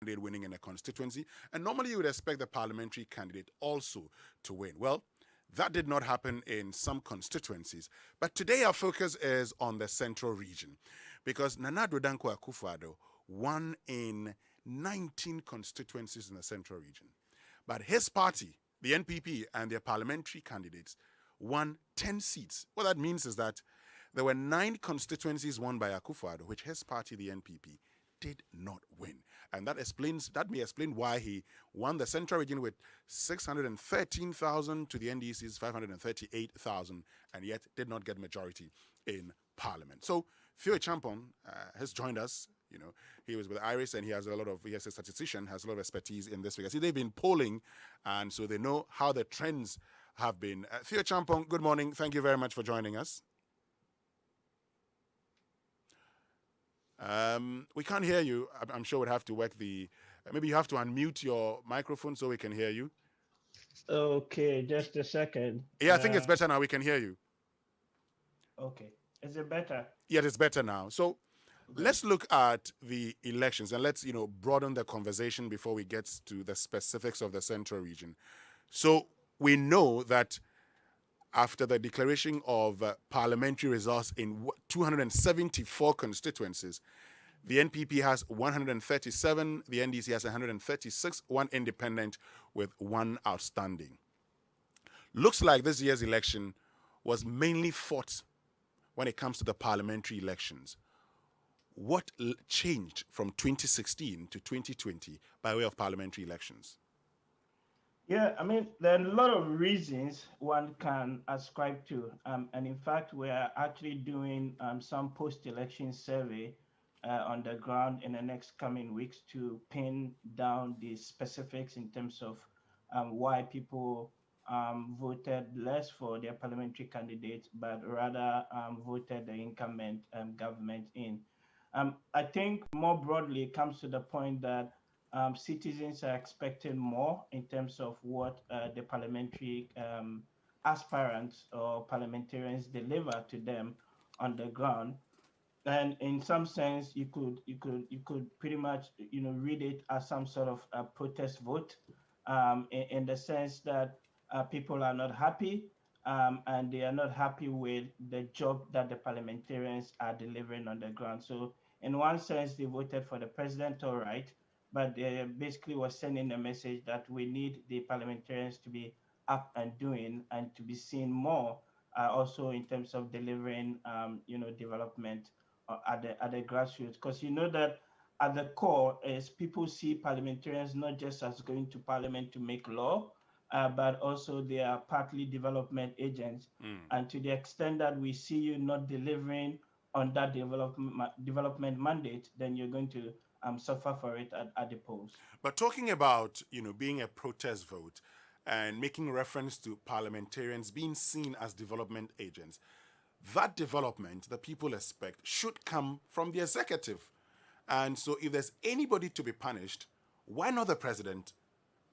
candidate winning in a constituency, and normally you would expect the parliamentary candidate also to win. Well, that did not happen in some constituencies. But today our focus is on the central region because Nana Addo Dankwa Akufo-Addo won in 19 constituencies in the central region. But his party, the NPP, and their parliamentary candidates won 10 seats. What that means is that there were 9 constituencies won by Akufo-Addo, which his party, the NPP, did not win. And that may explain why he won the central region with 613,000 to the NDC's 538,000, and yet did not get majority in parliament. So Theo Acheampong has joined us. You know, he was with Iris, and he has a statistician, has a lot of expertise in this figure. See, they've been polling, and so they know how the trends have been. Theo Acheampong, good morning. Thank you very much for joining us. We can't hear you. I'm sure we'd have to work maybe you have to unmute your microphone so we can hear you. Okay, just a second. Yeah, I think it's better now. We can hear you. Okay. Is it better? Yeah, it's better now. So let's look at the elections and let's, broaden the conversation before we get to the specifics of the central region. So we know that after the declaration of parliamentary results in 274 constituencies, the NPP has 137, the NDC has 136, one independent with one outstanding. Looks like this year's election was mainly fought when it comes to the parliamentary elections. What changed from 2016 to 2020 by way of parliamentary elections? Yeah, I mean, there are a lot of reasons one can ascribe to. And in fact, we are actually doing some post-election survey on the ground in the next coming weeks to pin down the specifics in terms of why people voted less for their parliamentary candidates, but rather voted the incumbent government in. I think more broadly, it comes to the point that citizens are expecting more in terms of what the parliamentary aspirants or parliamentarians deliver to them on the ground. And in some sense, you could pretty much read it as some sort of a protest vote, in the sense that people are not happy, and they are not happy with the job that the parliamentarians are delivering on the ground. So in one sense, they voted for the president, all right, but they basically was sending a message that we need the parliamentarians to be up and doing and to be seen more, also in terms of delivering, development at the grassroots. Because you know that at the core is people see parliamentarians not just as going to parliament to make law, but also they are partly development agents. And to the extent that we see you not delivering on that development mandate, then you're going to suffer for it at the polls. But talking about, being a protest vote and making reference to parliamentarians being seen as development agents, that development the people expect should come from the executive. And so if there's anybody to be punished, why not the president,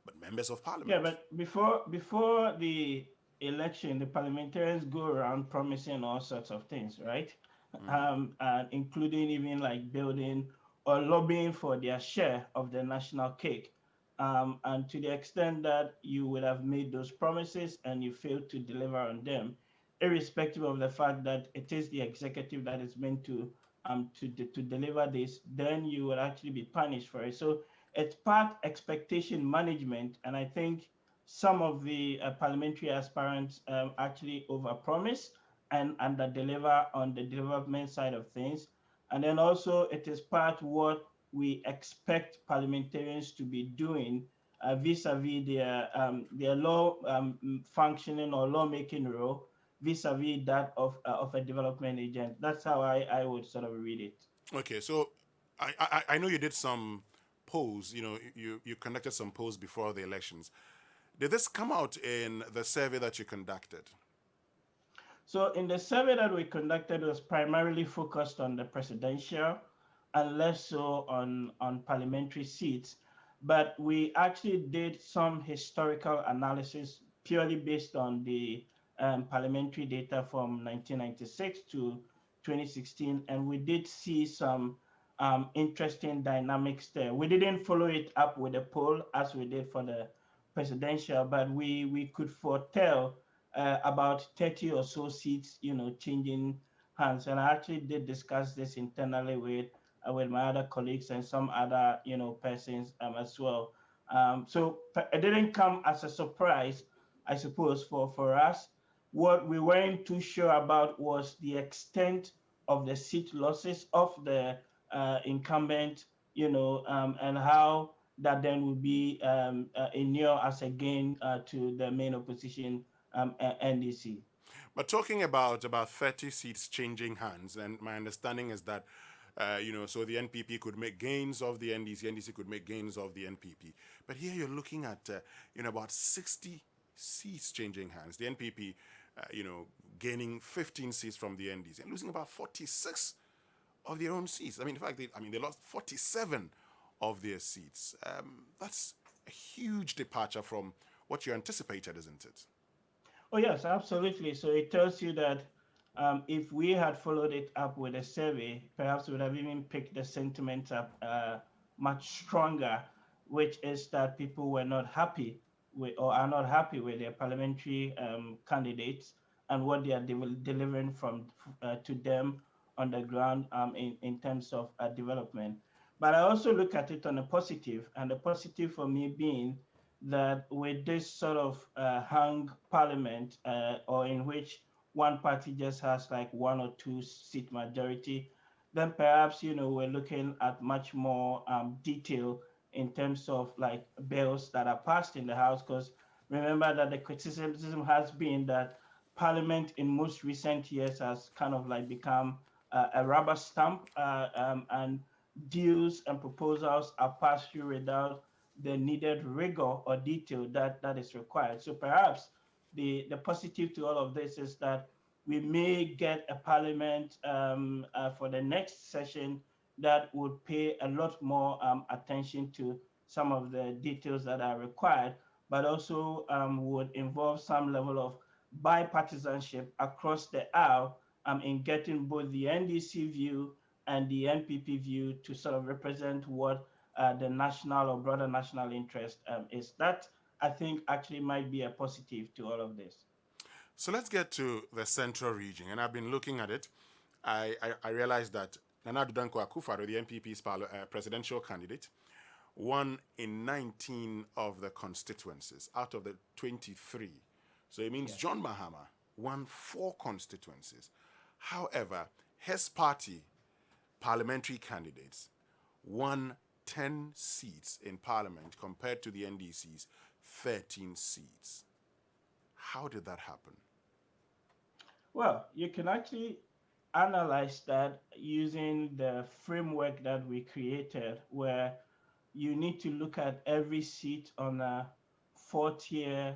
but members of parliament? Yeah, but before the election, the parliamentarians go around promising all sorts of things, right? Including even like building or lobbying for their share of the national cake. And to the extent that you would have made those promises and you failed to deliver on them, irrespective of the fact that it is the executive that is meant to deliver this, then you will actually be punished for it. So it's part expectation management, and I think some of the parliamentary aspirants actually overpromise and under-deliver on the development side of things. And then also it is part what we expect parliamentarians to be doing vis-a-vis their law functioning or lawmaking role vis-a-vis that of a development agent. That's how I would sort of read it. Okay, so I know you did some polls, you conducted some polls before the elections. Did this come out in the survey that you conducted? So in the survey that we conducted was primarily focused on the presidential and less so on parliamentary seats. But we actually did some historical analysis purely based on the parliamentary data from 1996 to 2016. And we did see some interesting dynamics there. We didn't follow it up with a poll as we did for the presidential, but we could foretell about 30 or so seats, changing hands. And I actually did discuss this internally with my other colleagues and some other, persons as well. So it didn't come as a surprise, I suppose, for us. What we weren't too sure about was the extent of the seat losses of the incumbent, and how that then will be inure as again to the main opposition, NDC. But talking about 30 seats changing hands, and my understanding is that, so the NPP could make gains of the NDC, NDC could make gains of the NPP. But here you're looking at, about 60 seats changing hands. The NPP, gaining 15 seats from the NDC and losing about 46 of their own seats. I mean, in fact, they lost 47 of their seats. That's a huge departure from what you anticipated, isn't it? Oh, yes, absolutely. So it tells you that if we had followed it up with a survey, perhaps we would have even picked the sentiment up much stronger, which is that people were not happy with or are not happy with their parliamentary candidates and what they are delivering from to them on the ground in terms of development. But I also look at it on a positive, and the positive for me being that with this sort of hung parliament, or in which one party just has like one or two seat majority, then perhaps we're looking at much more detail in terms of like bills that are passed in the House. Because remember that the criticism has been that Parliament in most recent years has kind of like become a rubber stamp, and deals and proposals are passed through without the needed rigor or detail that is required. So perhaps the positive to all of this is that we may get a parliament for the next session that would pay a lot more attention to some of the details that are required, but also would involve some level of bipartisanship across the aisle in getting both the NDC view and the NPP view to sort of represent what the national or broader national interest is. That, I think, actually might be a positive to all of this. So let's get to the central region. And I've been looking at it. I realized that Nana Danko Akufo-Addo, the NPP's presidential candidate, won in 19 of the constituencies out of the 23. So it means Yes. John Mahama won 4 constituencies. However, his party parliamentary candidates won 10 seats in parliament compared to the NDC's 13 seats. How did that happen? Well, you can actually analyze that using the framework that we created, where you need to look at every seat on a 4-tier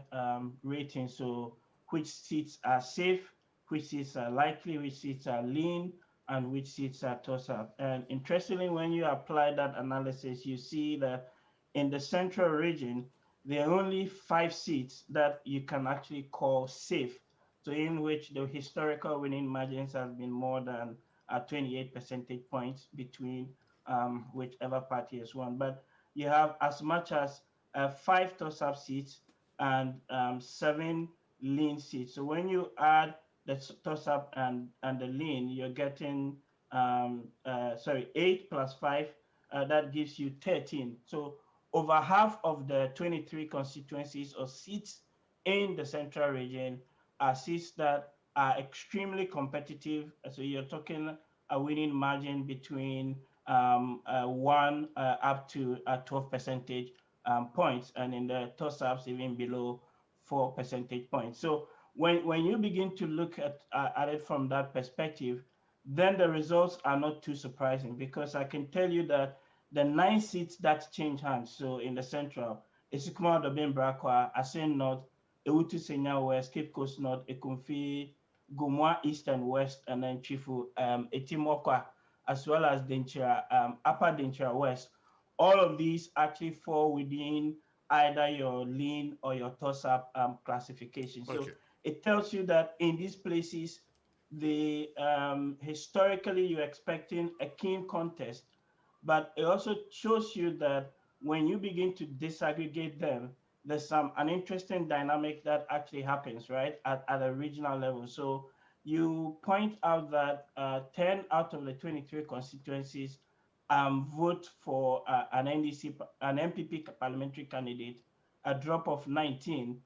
rating. So, which seats are safe, which seats are likely, which seats are lean, and which seats are toss up. And interestingly, when you apply that analysis, you see that in the central region, there are only 5 seats that you can actually call safe. So, in which the historical winning margins have been more than 28 percentage points between whichever party has won. But you have as much as 5 toss-up seats and 7 lean seats. So when you add the toss-up and the lean, you're getting 8 plus 5. That gives you 13. So over half of the 23 constituencies or seats in the central region are seats that are extremely competitive. So you're talking a winning margin between 1 up to 12 percentage points, and in the toss-ups even below 4 percentage points. So when you begin to look at it from that perspective, then the results are not too surprising, because I can tell you that the 9 seats that change hands, so in the central, Esikuma Dobin Brakwa, Asen North, Ewutu Senya West, Cape Coast North, Ekumfi, Gumwa East and West, and then Chifu, Etimokwa, as well as Denchira, Upper Denchira West. All of these actually fall within either your lean or your toss-up classification. So Okay. it tells you that in these places, the historically you're expecting a keen contest, but it also shows you that when you begin to disaggregate them, there's an interesting dynamic that actually happens, right, at a regional level. So you point out that 10 out of the 23 constituencies vote for an MPP parliamentary candidate, a drop of 19.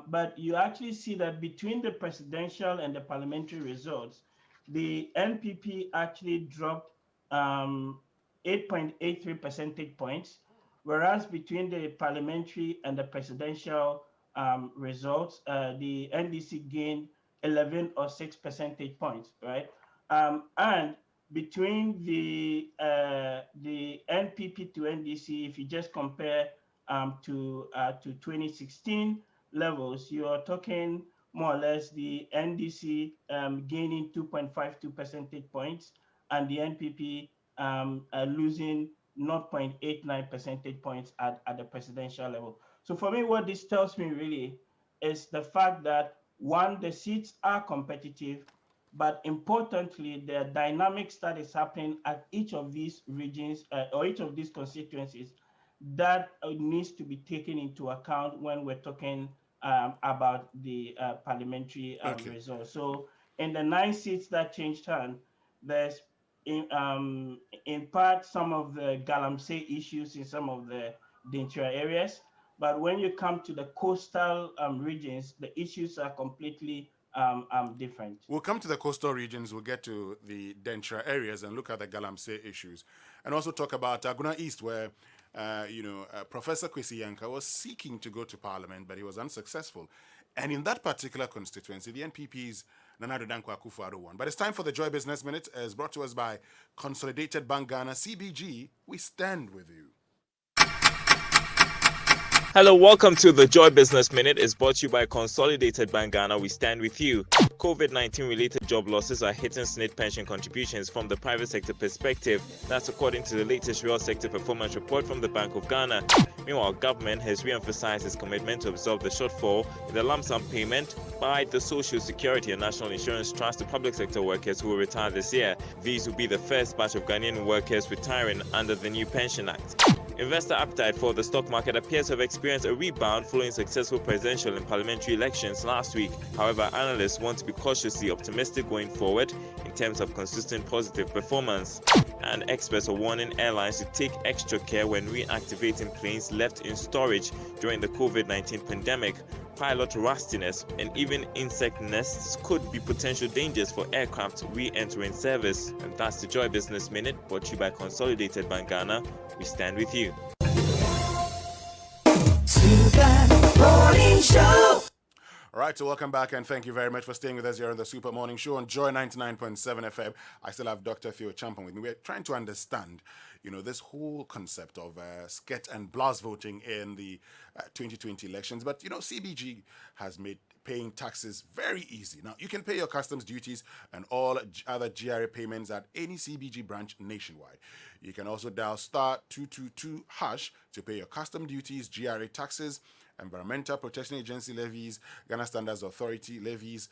But you actually see that between the presidential and the parliamentary results, the NPP actually dropped 8.83 percentage points, whereas between the parliamentary and the presidential results, the NDC gained 11 or 6 percentage points, right? And between the NPP to NDC, if you just compare to 2016 levels, you are talking more or less the NDC gaining 2.52 percentage points and the NPP losing 0.89 percentage points at the presidential level. So for me, what this tells me really is the fact that one, the seats are competitive, but importantly, the dynamics that is happening at each of these regions or each of these constituencies that needs to be taken into account when we're talking about the parliamentary Okay. results. So in the 9 seats that changed hand, there's in part some of the galamsey issues in some of the interior areas. But when you come to the coastal regions, the issues are completely different. We'll come to the coastal regions, we'll get to the denture areas and look at the Galamsey issues. And also talk about Aguna East, where, Professor Kwesi Yanka was seeking to go to Parliament, but he was unsuccessful. And in that particular constituency, the NPP's Nana Dankwa Akufo-Addo won. But it's time for the Joy Business Minute, as brought to us by Consolidated Bank Ghana, CBG. We stand with you. Hello, welcome to the Joy Business Minute. It's brought to you by Consolidated Bank Ghana. We stand with you. COVID-19 related job losses are hitting SNIT pension contributions from the private sector perspective. That's according to the latest real sector performance report from the Bank of Ghana. Meanwhile, government has re-emphasized its commitment to absorb the shortfall in the lump sum payment by the Social Security and National Insurance Trust to public sector workers who will retire this year. These will be the first batch of Ghanaian workers retiring under the new Pension Act. Investor appetite for the stock market appears to have experienced a rebound following successful presidential and parliamentary elections last week. However, analysts want to be cautiously optimistic going forward in terms of consistent positive performance. And experts are warning airlines to take extra care when reactivating planes left in storage during the COVID-19 pandemic. Pilot rustiness and even insect nests could be potential dangers for aircraft re-entering service. And that's the Joy Business Minute, brought to you by Consolidated Bank Ghana. We stand with you. Super Morning Show. All right, so welcome back and thank you very much for staying with us here on the Super Morning Show on Joy 99.7 FM. I still have Dr. Theo Acheampong with me. We're trying to understand, this whole concept of sket and blast voting in the 2020 elections. But, CBG has made paying taxes very easy. Now, you can pay your customs duties and all other GRA payments at any CBG branch nationwide. You can also dial *222# to pay your custom duties, GRA taxes, Environmental Protection Agency levies, Ghana Standards Authority levies,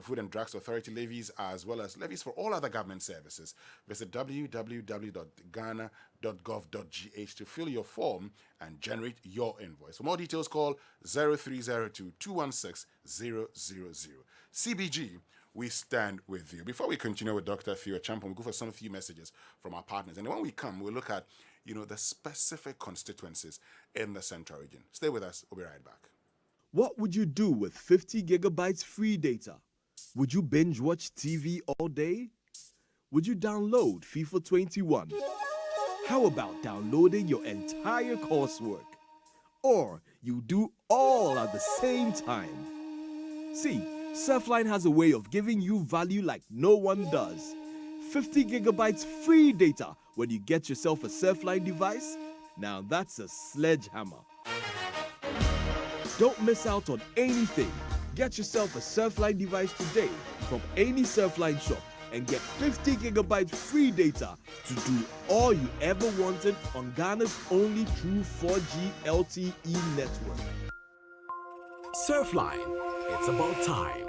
Food and Drugs Authority levies, as well as levies for all other government services. Visit www.ghana.gov.gh to fill your form and generate your invoice. For more details, call 0302-216-000. CBG, we stand with you. Before we continue with Dr. Theo Acheampong, we'll go for some few messages from our partners. And when we come, we'll look at the specific constituencies in the Central region. Stay with us. We'll be right back. What would you do with 50 gigabytes free data? Would you binge watch TV all day? Would you download FIFA 21? How about downloading your entire coursework? Or you do all at the same time? See, Surfline has a way of giving you value like no one does. 50 gigabytes free data when you get yourself a Surfline device. Now that's a sledgehammer. Don't miss out on anything. Get yourself a Surfline device today from any Surfline shop and get 50 gigabytes free data to do all you ever wanted on Ghana's only true 4G LTE network. Surfline, it's about time.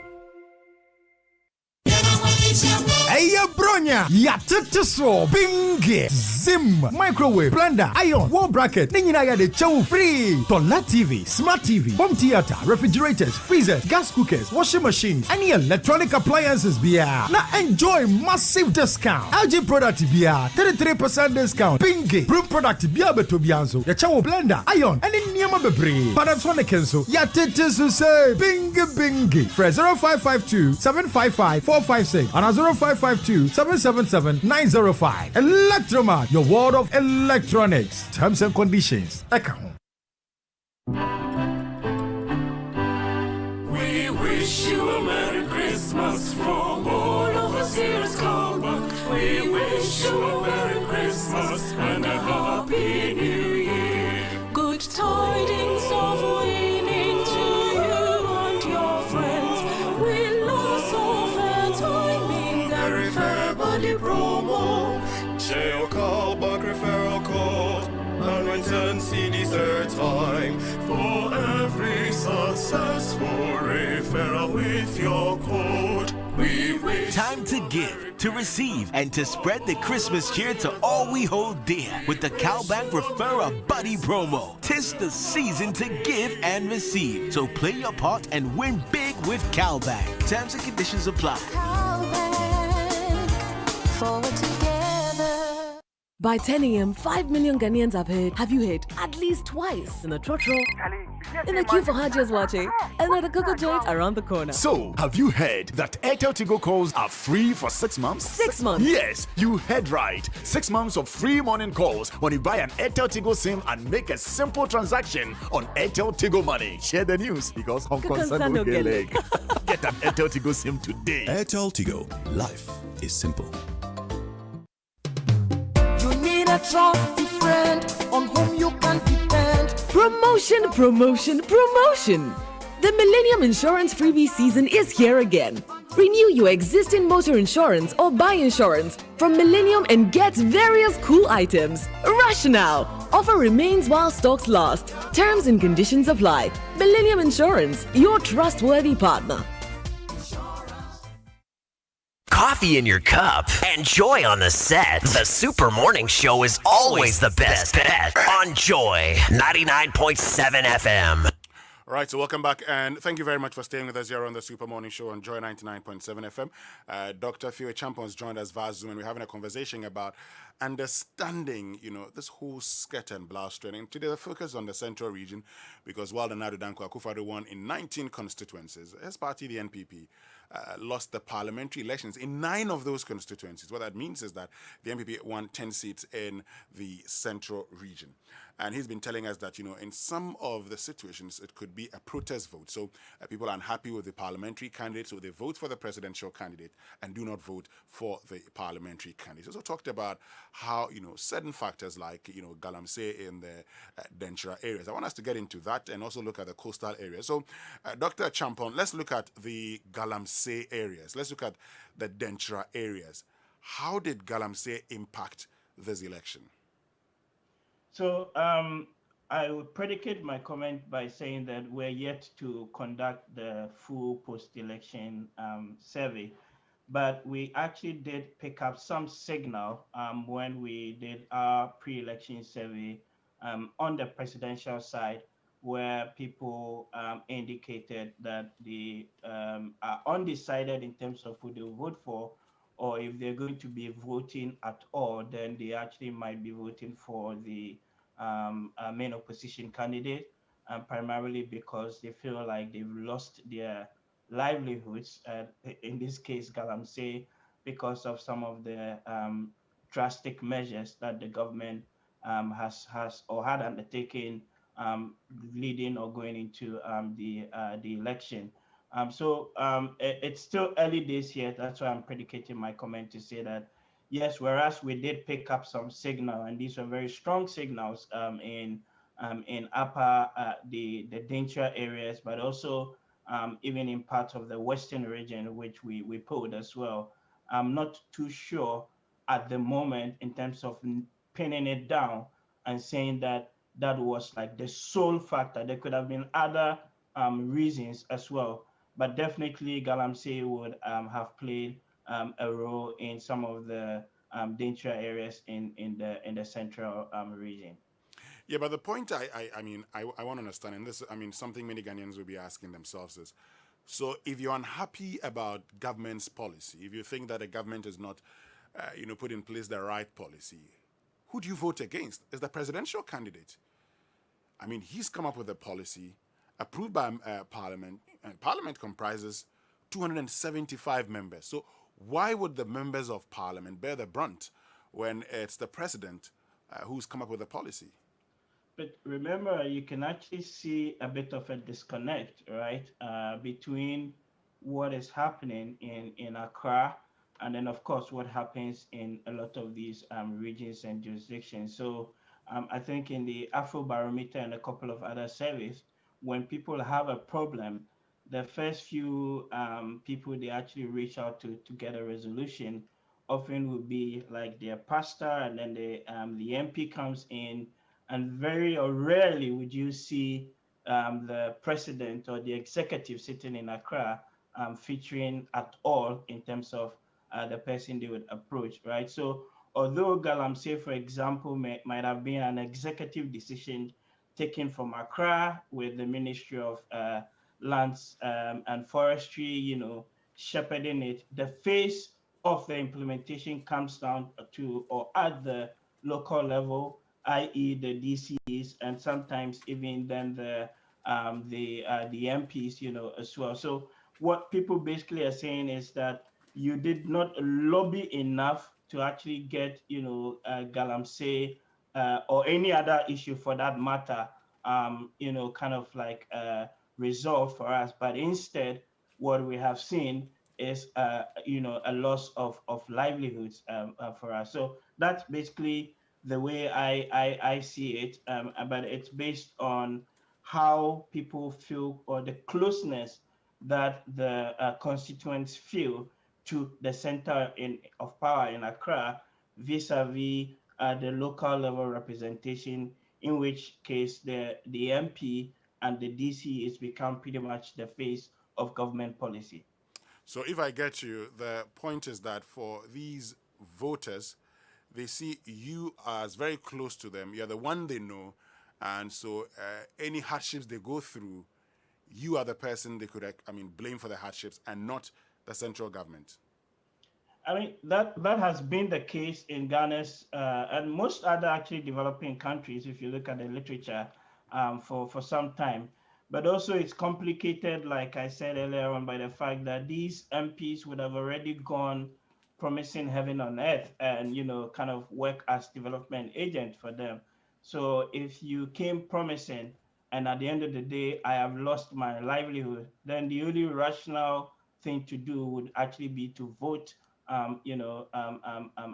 Hey, bronya, ya so binge, zim, microwave, blender, iron, wall bracket, ningina ya de chow free. Tola TV, smart TV, home theater, refrigerators, freezers, gas cookers, washing machines, any electronic appliances beer. Now enjoy massive discount. LG product beer, 33% discount. Binge, broom product beer beto bianzo, ya chow blender, iron, and in Niama bebre. Panasonic kenso, ya so say binge. Fresh 0552 755 456 and 0552 777 905. Electromart, your world of electronics. Terms and conditions. Account. We wish you a Merry Christmas from all of us here at Callback. We wish you a Merry Christmas and a Happy New Year. Good tidings of winning to you and your friends. We lost all fair timing and refer body promo. Share your Callback referral code and when 10 CDs are time for every successful referral with your code. We wish Time to give, to receive, and to spread the Christmas cheer to all we hold dear with the Cowbank Refer a Buddy promo. 'Tis the season to give and receive, so play your part and win big with Cowbank. Terms and conditions apply. Forward together. By 10 a.m., 5 million Ghanaians have heard. Have you heard? At least twice in the trotro, in the queue for Hajia's watching, and at the cocoa joint around the corner. So, have you heard that Airtel Tigo calls are free for 6 months? 6 months? Yes, you heard right. 6 months of free morning calls when you buy an Airtel Tigo SIM and make a simple transaction on Airtel Tigo Money. Share the news because Hong Kong Sun will get leg. Get an Airtel Tigo SIM today. Airtel Tigo. Life is simple. You need a trusty friend on whom you can depend. Promotion, promotion, promotion! The Millennium Insurance freebie season is here again. Renew your existing motor insurance or buy insurance from Millennium and get various cool items. Rush now! Offer remains while stocks last. Terms and conditions apply. Millennium Insurance, your trustworthy partner. Coffee in your cup and joy on the set. The Super Morning Show is always the best bet on Joy 99.7 FM. All right, so welcome back, and thank you very much for staying with us here on the Super Morning Show on Joy 99.7 FM. Dr. Theo Acheampong has joined us via Zoom, and we're having a conversation about understanding, this whole skirt and blouse training. Today, the focus on the central region, because while the Nadu Danko Akufo-Addo won in 19 constituencies, his party, the NPP, lost the parliamentary elections in 9 of those constituencies. What that means is that the NPP won 10 seats in the central region. And he's been telling us that, in some of the situations, it could be a protest vote. So people are unhappy with the parliamentary candidate, so they vote for the presidential candidate and do not vote for the parliamentary candidate. He also talked about how, certain factors like, Galamsey in the Denchira areas. I want us to get into that and also look at the coastal areas. So, Dr. Acheampong, let's look at the Galamsey areas. Let's look at the Denchira areas. How did Galamsey impact this election? So I would predicate my comment by saying that we're yet to conduct the full post-election survey, but we actually did pick up some signal when we did our pre-election survey on the presidential side, where people indicated that they are undecided in terms of who they will vote for, or if they're going to be voting at all, then they actually might be voting for the main opposition candidate, primarily because they feel like they've lost their livelihoods, in this case, Galamsey, because of some of the drastic measures that the government has or had undertaken leading or going into the election. So it's still early days here. That's why I'm predicating my comment to say that, yes, whereas we did pick up some signal, and these were very strong signals in upper the Denchira areas, but also even in parts of the western region, which we polled as well. I'm not too sure at the moment in terms of pinning it down and saying that that was like the sole factor. There could have been other reasons as well, but definitely Galamsey would have played a role in some of the danger areas in the central region. Yeah, but the point I want to understand, and this, I mean, something many Ghanaians will be asking themselves is, so if you're unhappy about government's policy, if you think that the government is not, put in place the right policy, who do you vote against? Is the presidential candidate. I mean, he's come up with a policy approved by Parliament, and Parliament comprises 275 members. So why would the members of Parliament bear the brunt when it's the president who's come up with a policy? But remember, you can actually see a bit of a disconnect, right, between what is happening in Accra and then, of course, what happens in a lot of these regions and jurisdictions. So I think in the Afrobarometer and a couple of other surveys, when people have a problem, the first few people they actually reach out to get a resolution often would be like their pastor, and then the MP comes in, and very or rarely would you see the president or the executive sitting in Accra featuring at all in terms of the person they would approach, right? So although Galamsey, for example, might have been an executive decision taken from Accra with the Ministry of Lands and Forestry, shepherding it, the face of the implementation comes down to or at the local level, i.e., the DCs, and sometimes even then the MPs, as well. So what people basically are saying is that you did not lobby enough to actually get, Galamsey or any other issue for that matter, kind of like resolved for us. But instead, what we have seen is, a loss of livelihoods for us. So that's basically the way I see it. But it's based on how people feel or the closeness that the constituents feel to the center of power in Accra vis-a-vis the local level representation, in which case the MP and the DC is become pretty much the face of government policy. So if I get you, the point is that for these voters, they see you as very close to them. You're the one they know. And so any hardships they go through, you are the person they could, blame for the hardships and not the central government. I mean, that has been the case in Ghana's and most other actually developing countries, if you look at the literature for some time. But also it's complicated, like I said earlier on, by the fact that these MPs would have already gone promising heaven on earth and, kind of work as development agent for them. So if you came promising and at the end of the day, I have lost my livelihood, then the only rational thing to do would actually be to vote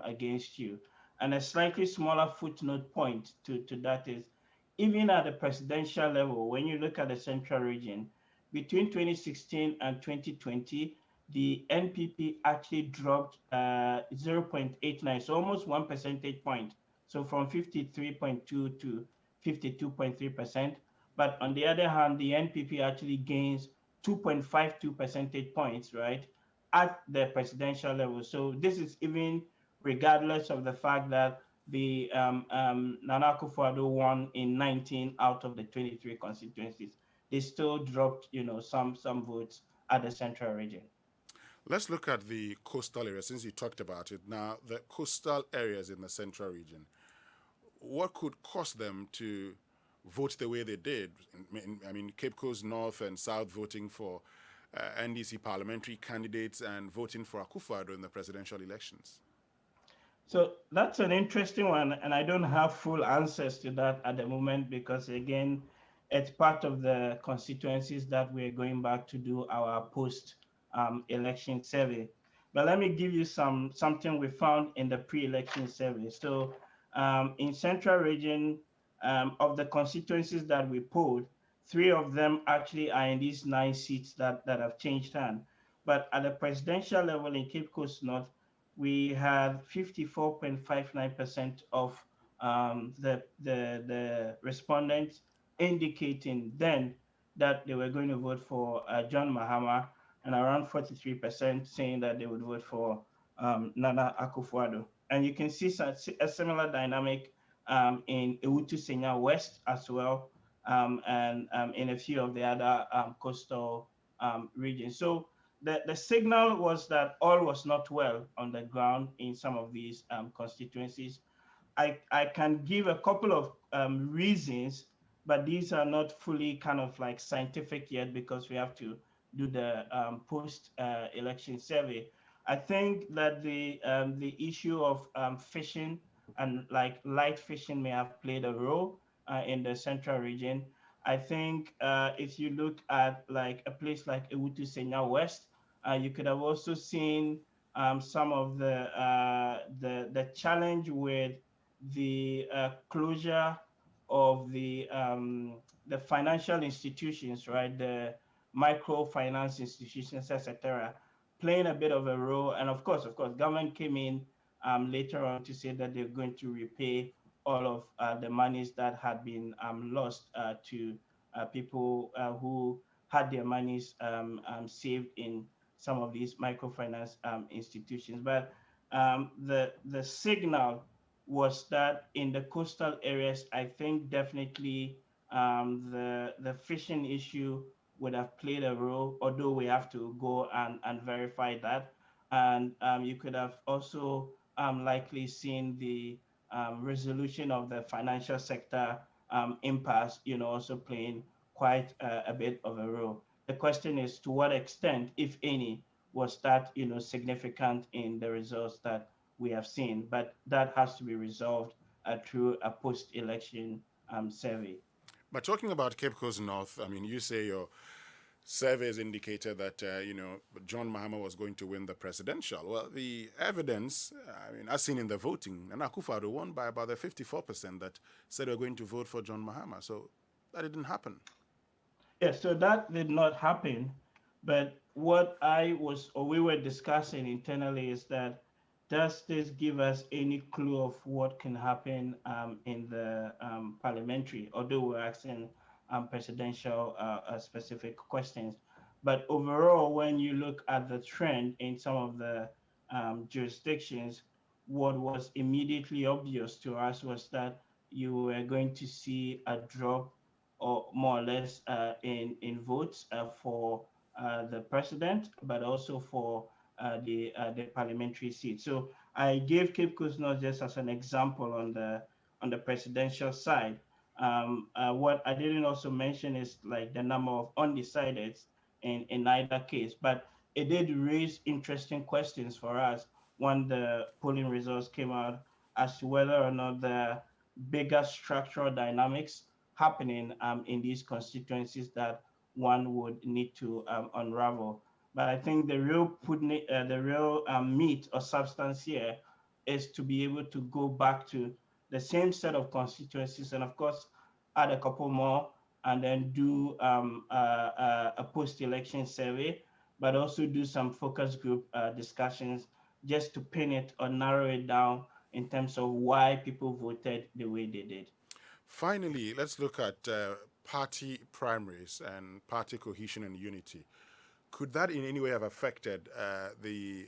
against you. And a slightly smaller footnote point to that is, even at the presidential level, when you look at the central region, between 2016 and 2020, the NPP actually dropped 0.89, so almost 1 percentage point. So from 53.2 to 52.3%. But on the other hand, the NPP actually gains 2.52 percentage points, right, at the presidential level. So this is even regardless of the fact that the Nana Akufo-Addo won in 19 out of the 23 constituencies. They still dropped, some votes at the central region. Let's look at the coastal areas, since you talked about it. Now, the coastal areas in the central region, what could cause them to vote the way they did? I mean, Cape Coast North and South voting for NDC parliamentary candidates and voting for Akufo-Addo in the presidential elections. So that's an interesting one, and I don't have full answers to that at the moment because, again, it's part of the constituencies that we're going back to do our post-election survey. But let me give you something we found in the pre-election survey. So in Central Region, of the constituencies that we polled, 3 of them actually are in these 9 seats that have changed hand. But at the presidential level in Cape Coast North, we had 54.59% of the respondents indicating then that they were going to vote for John Mahama. and around 43% saying that they would vote for Nana Akufo-Addo. And you can see a similar dynamic in Ewutu Senya West as well, and in a few of the other coastal regions. So the signal was that all was not well on the ground in some of these constituencies. I can give a couple of reasons, but these are not fully kind of like scientific yet because we have to do the post-election survey. I think that the issue of fishing and like light fishing may have played a role in the central region. I think if you look at like a place like Ewutu Senya West, you could have also seen some of the challenge with the closure of the financial institutions, right? The microfinance institutions, etc., playing a bit of a role. And of course, government came in later on to say that they're going to repay all of the monies that had been lost to people who had their monies saved in some of these microfinance institutions. But the signal was that in the coastal areas, I think definitely the fishing issue would have played a role, although we have to go and verify that. And you could have also likely seen the resolution of the financial sector impasse, also playing quite a bit of a role. The question is to what extent, if any, was that significant in the results that we have seen, but that has to be resolved through a post-election survey. But talking about Cape Coast North, I mean, you say your surveys indicated that, John Mahama was going to win the presidential. Well, the evidence, as seen in the voting, and Akufo-Addo won by about the 54% that said we're going to vote for John Mahama. So that didn't happen. Yes, so that did not happen. But what we were discussing internally is that does this give us any clue of what can happen in the parliamentary, although we're asking presidential specific questions. But overall, when you look at the trend in some of the jurisdictions, what was immediately obvious to us was that you were going to see a drop or more or less in votes for the president, but also for the parliamentary seat. So I gave Cape Coast North just as an example on the presidential side. What I didn't also mention is like the number of undecideds in either case, but it did raise interesting questions for us when the polling results came out as to whether or not the bigger structural dynamics happening in these constituencies that one would need to unravel. But I think the real meat or substance here is to be able to go back to the same set of constituencies and, of course, add a couple more and then do a post-election survey, but also do some focus group discussions just to pin it or narrow it down in terms of why people voted the way they did. Finally, let's look at party primaries and party cohesion and unity. Could that in any way have affected the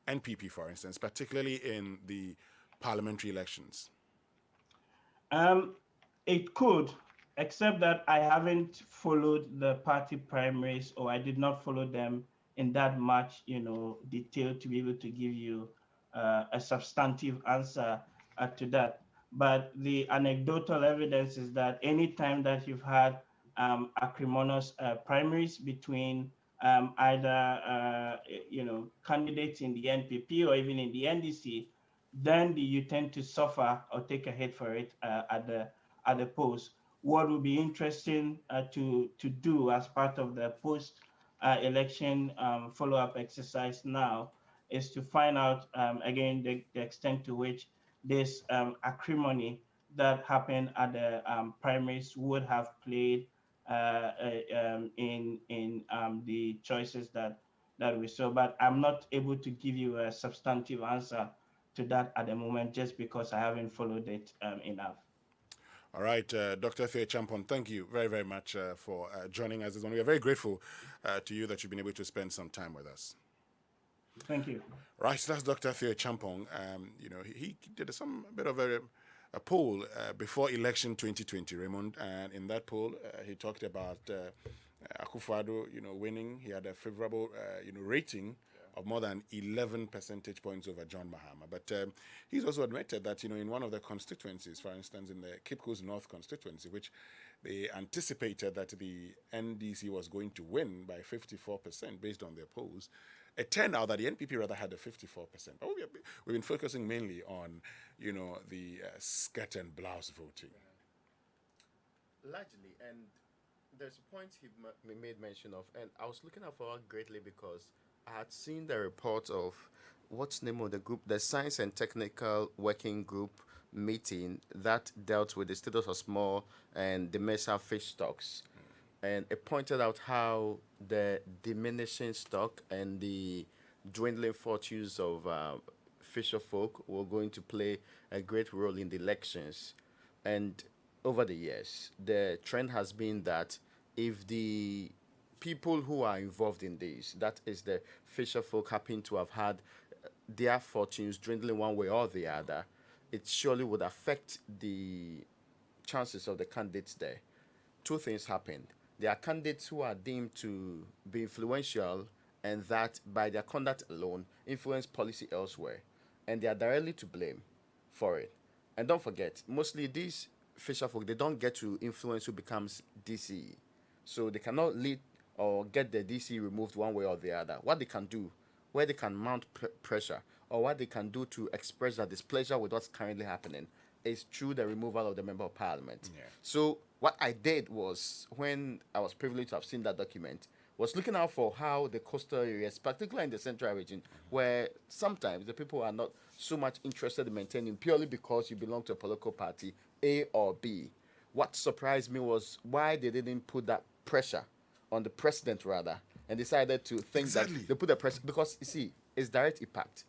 NPP, for instance, particularly in the parliamentary elections? It could, except that I haven't followed the party primaries, or I did not follow them in that much, detail to be able to give you a substantive answer to that. But the anecdotal evidence is that anytime that you've had acrimonious primaries between either candidates in the NPP or even in the NDC, then you tend to suffer or take a hit for it at the polls. What would be interesting to do as part of the post election follow-up exercise now is to find out again the extent to which this acrimony that happened at the primaries would have played in the choices that we saw. But I'm not able to give you a substantive answer to that at the moment just because I haven't followed it enough. All right, Dr. Theo Acheampong, thank you very, very much for joining us this morning. We are very grateful to you that you've been able to spend some time with us. Thank you. Right, so that's Dr. Theo Acheampong. He did some bit of a poll before election 2020, Raymond, and in that poll, he talked about Akufo-Addo, winning. He had a favorable, rating of more than 11 percentage points over John Mahama. But he's also admitted that, in one of the constituencies, for instance, in the Cape Coast North constituency, which they anticipated that the NDC was going to win by 54% based on their polls, it turned out that the NPP rather had a 54%. But we've been focusing mainly on, the skirt and blouse voting. Largely, and there's a point he made mention of, and I was looking out for it greatly because I had seen the report of what's the name of the group, the Science and Technical Working Group meeting that dealt with the status of small and demersal fish stocks. And it pointed out how the diminishing stock and the dwindling fortunes of fisher folk were going to play a great role in the elections. And over the years, the trend has been that if the people who are involved in this, that is the fisher folk, happen to have had their fortunes dwindling one way or the other, it surely would affect the chances of the candidates there. Two things happened. There are candidates who are deemed to be influential and that by their conduct alone influence policy elsewhere. And they are directly to blame for it. And don't forget, mostly these fisher folk, they don't get to influence who becomes DCE. So they cannot lead or get the DC removed one way or the other. What they can do, where they can mount pressure, or what they can do to express their displeasure with what's currently happening, is through the removal of the Member of Parliament. Yeah. So what I did was, when I was privileged to have seen that document, was looking out for how the coastal areas, particularly in the central region, where sometimes the people are not so much interested in maintaining purely because you belong to a political party, A or B. What surprised me was why they didn't put that pressure on the president rather, and decided to think that they put the pressure, because you see, it's direct impact.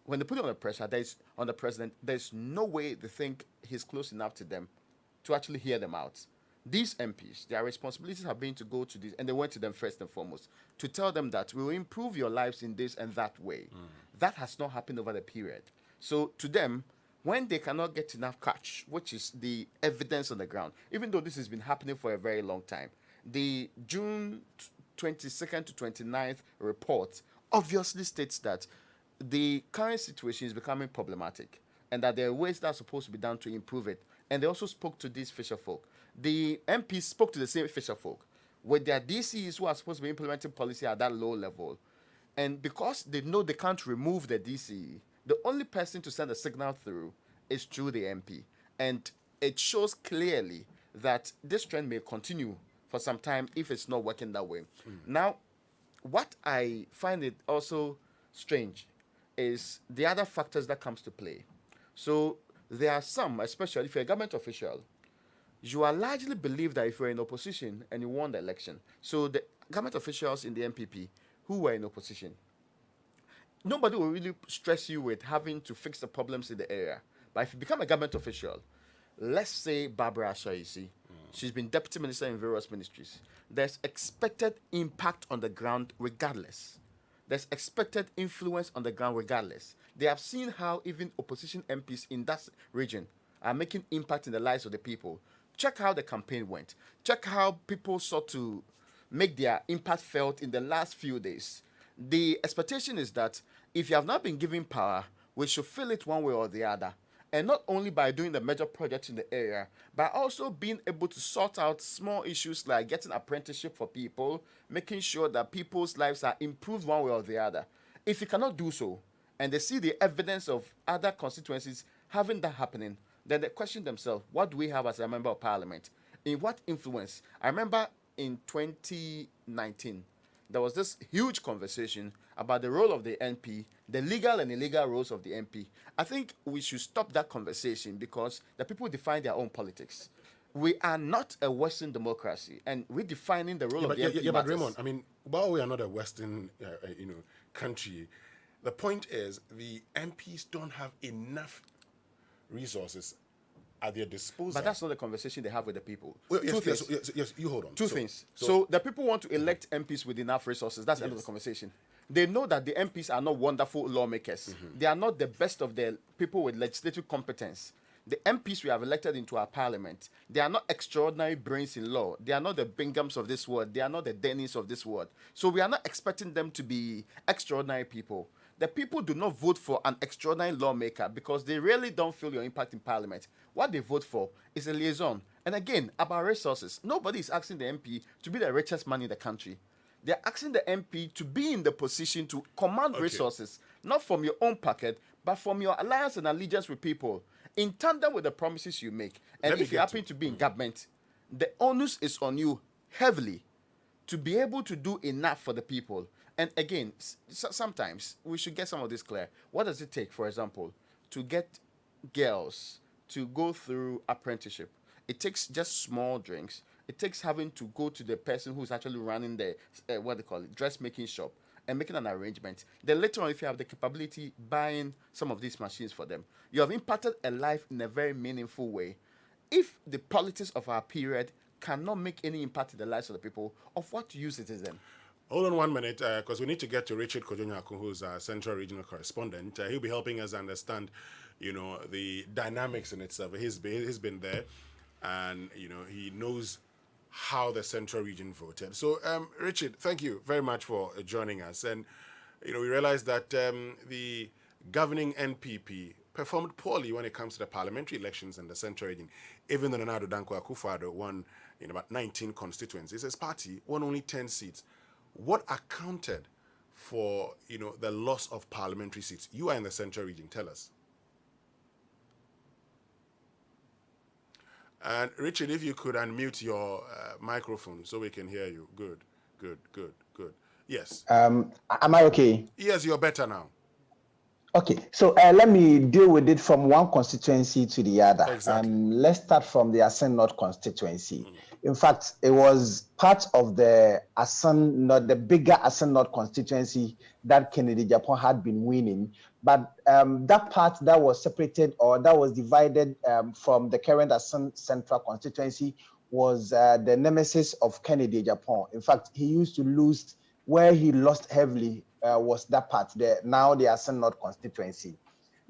When they put it on the pressure, on the president, there's no way they think he's close enough to them to actually hear them out. These MPs, their responsibilities have been to go to this, and they went to them first and foremost, to tell them that we will improve your lives in this and that way. That has not happened over the period. So to them, when they cannot get enough cash, which is the evidence on the ground, even though this has been happening for a very long time, the June 22nd to 29th report obviously states that the current situation is becoming problematic and that there are ways that are supposed to be done to improve it. And they also spoke to these fisher folk. The MPs spoke to the same fisher folk with their DCs who are supposed to be implementing policy at that low level. And because they know they can't remove the DCE, the only person to send a signal through is through the MP. And it shows clearly that this trend may continue for some time if it's not working that way. Now, what I find it also strange is the other factors that comes to play. So there are some, especially if you're a government official, you are largely believed that if you're in opposition and you won the election, so the government officials in the MPP who were in opposition, nobody will really stress you with having to fix the problems in the area. But if you become a government official, let's say Barbara Ashaisi, she's been deputy minister in various ministries, there's expected impact on the ground regardless. There's expected influence on the ground regardless. They have seen how even opposition MPs in that region are making impact in the lives of the people. Check how the campaign went. Check how people sought to make their impact felt in the last few days. The expectation is that if you have not been given power, we should fill it one way or the other. And not only by doing the major projects in the area, but also being able to sort out small issues like getting apprenticeship for people, making sure that people's lives are improved one way or the other. If you cannot do so, and they see the evidence of other constituencies having that happening, then they question themselves, what do we have as a member of parliament? In what influence? I remember in 2019, there was this huge conversation about the role of the NP, the legal and illegal roles of the MP. I think we should stop that conversation because the people define their own politics. We are not a Western democracy, and redefining the role of the MP. But Raymond, I mean, while we are not a Western, country, the point is the MPs don't have enough resources at their disposal. But that's not the conversation they have with the people. Well, Two things. yes, you hold on. Two things. So the people want to elect MPs with enough resources. That's the end of the conversation. They know that the MPs are not wonderful lawmakers. They are not the best of the people with legislative competence. The MPs we have elected into our parliament, they are not extraordinary brains in law. They are not the Binghams of this world. They are not the Dennis of this world. So we are not expecting them to be extraordinary people. The people do not vote for an extraordinary lawmaker because they really don't feel your impact in parliament. What they vote for is a liaison. And again, about resources, nobody is asking the MP to be the richest man in the country. They're asking the MP to be in the position to command resources, not from your own pocket, but from your alliance and allegiance with people, in tandem with the promises you make. And if you happen to be in government, the onus is on you heavily to be able to do enough for the people. And again, sometimes we should get some of this clear. What does it take, for example, to get girls to go through apprenticeship? It takes just small drinks. It takes having to go to the person who's actually running the, dressmaking shop and making an arrangement. Then later on, if you have the capability, buying some of these machines for them. You have impacted a life in a very meaningful way. If the politics of our period cannot make any impact in the lives of the people, of what use it is then? Hold on 1 minute, because we need to get to Richard Kojonyaku, who's our Central Regional Correspondent. He'll be helping us understand, the dynamics in itself. He's been there, and, he knows how the Central Region voted. So, Richard, thank you very much for joining us. And, we realized that the governing NPP performed poorly when it comes to the parliamentary elections in the Central Region, even though Nana Addo Dankwa Akufo-Addo won in about 19 constituencies. His party won only 10 seats. What accounted for, the loss of parliamentary seats? You are in the Central Region. Tell us. And Richard, if you could unmute your microphone so we can hear you. Good. Yes. Am I okay? Yes, you're better now. Okay, so let me deal with it from one constituency to the other. Exactly. Let's start from the Asen North constituency. In fact, it was part of the Asen North, the bigger Asen North constituency that Kennedy Acheampong had been winning. But that part that was separated or that was divided from the current Asen Central constituency was the nemesis of Kennedy Acheampong. In fact, he used to lose, where he lost heavily was that part, now the Asen North constituency.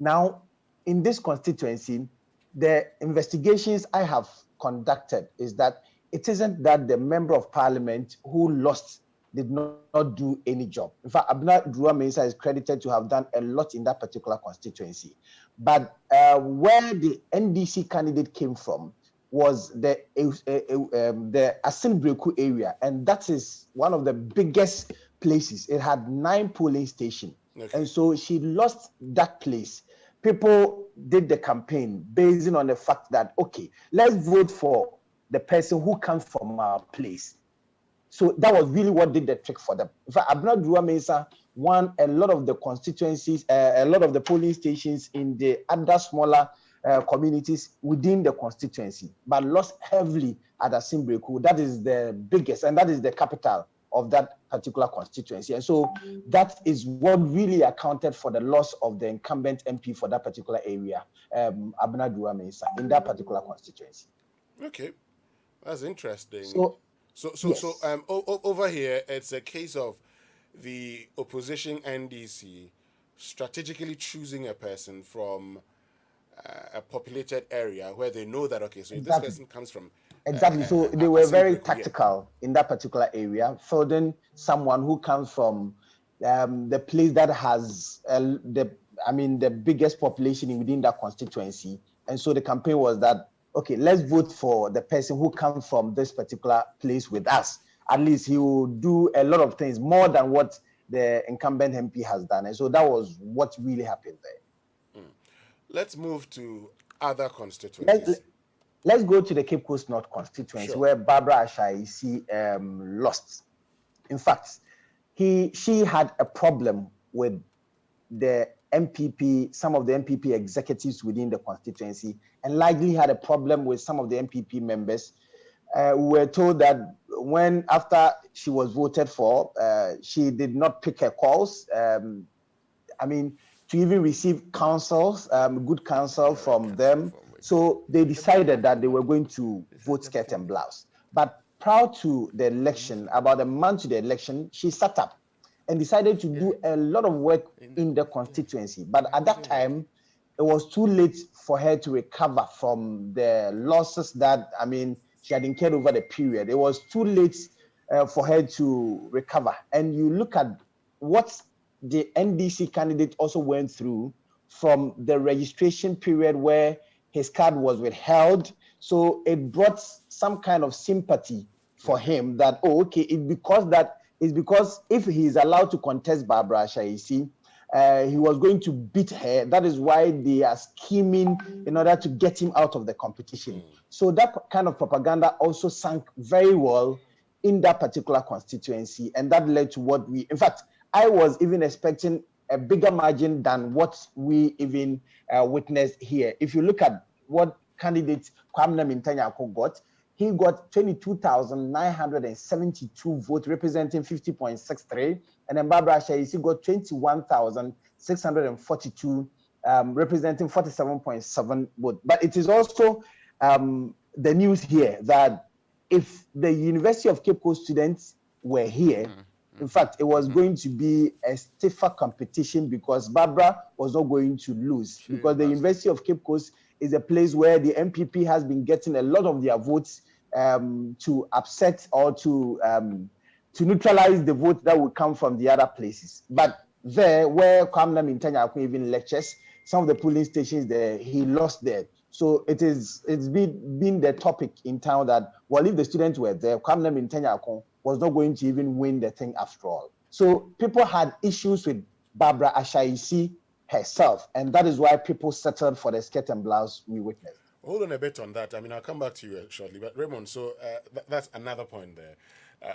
Now, in this constituency, the investigations I have conducted is that it isn't that the member of parliament who lost did not do any job. In fact, Aguna Mensah is credited to have done a lot in that particular constituency. But where the NDC candidate came from was the Asen Breku area, and that is one of the biggest places. It had 9 polling stations, and so she lost that place. People did the campaign based on the fact that, okay, let's vote for the person who comes from our place. So that was really what did the trick for them. In fact, Aguna Mensah won a lot of the constituencies, a lot of the polling stations in the other smaller communities within the constituency, but lost heavily at Asen Breku. That is the biggest, and that is the capital of that particular constituency. And so that is what really accounted for the loss of the incumbent MP for that particular area, Aguna Mensah, in that particular constituency. Okay, that's interesting. So over here, it's a case of the opposition NDC strategically choosing a person from a populated area where they know that, okay, so if this person comes from... Exactly. So they were very tactical in that particular area, finding someone who comes from the place that has the biggest population within that constituency. And so the campaign was that, okay, let's vote for the person who comes from this particular place with us. At least he will do a lot of things more than what the incumbent MP has done. And so that was what really happened there. Let's move to other constituencies. Let's go to the Cape Coast North constituency, where Barbara Ashaisi lost. In fact, she had a problem with the MPP, some of the MPP executives within the constituency, and likely had a problem with some of the MPP members. We were told that after she was voted for, she did not pick her calls. To even receive counsels, good counsel from them, So they decided that they were going to vote skirt and blouse. But prior to the election, about a month to the election, she sat up and decided to do a lot of work in the constituency. But at that time, it was too late for her to recover from the losses that, she had incurred over the period. It was too late for her to recover. And you look at what the NDC candidate also went through from the registration period where his card was withheld. So it brought some kind of sympathy for him that, it's because if he is allowed to contest Barbara Acheampong, he was going to beat her. That is why they are scheming in order to get him out of the competition. So that kind of propaganda also sank very well in that particular constituency. And that led to what in fact, I was even expecting a bigger margin than what we even witnessed here. If you look at what candidate Kwamna Mintanyako got, he got 22,972 votes, representing 50.63. And then Barbara Acheampong got 21,642, representing 47.7 votes. But it is also the news here that if the University of Cape Coast students were here, in fact, it was going to be a stiffer competition because Barbara was not going to lose, because the University of Cape Coast is a place where the MPP has been getting a lot of their votes to upset or to neutralize the vote that would come from the other places. But there, where Kwamna Mintanyako even lectures, some of the polling stations there, he lost there. So it's been the topic in town that, well, if the students were there, Kwamna Mintanyako was not going to even win the thing after all. So people had issues with Barbara Acheampong herself, and that is why people settled for the skirt and blouse we witnessed. Hold on a bit on that. I'll come back to you shortly. But Raymond, so that's another point there.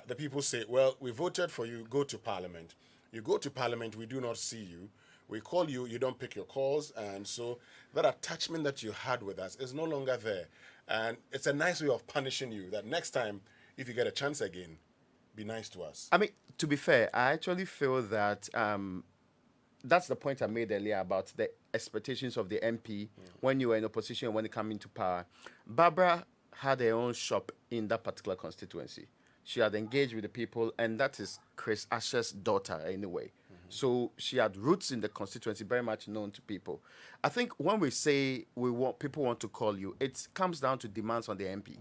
The people say, well, we voted for you, go to Parliament. You go to Parliament, we do not see you. We call you, you don't pick your calls. And so that attachment that you had with us is no longer there. And it's a nice way of punishing you that next time, if you get a chance again, be nice to us. To be fair, I actually feel that that's the point I made earlier about the expectations of the MP when you were in opposition, when it came into power. Barbara had her own shop in that particular constituency. She had engaged with the people, and that is Chris Asher's daughter anyway. So she had roots in the constituency, very much known to people. I think when we say people want to call you, it comes down to demands on the MP.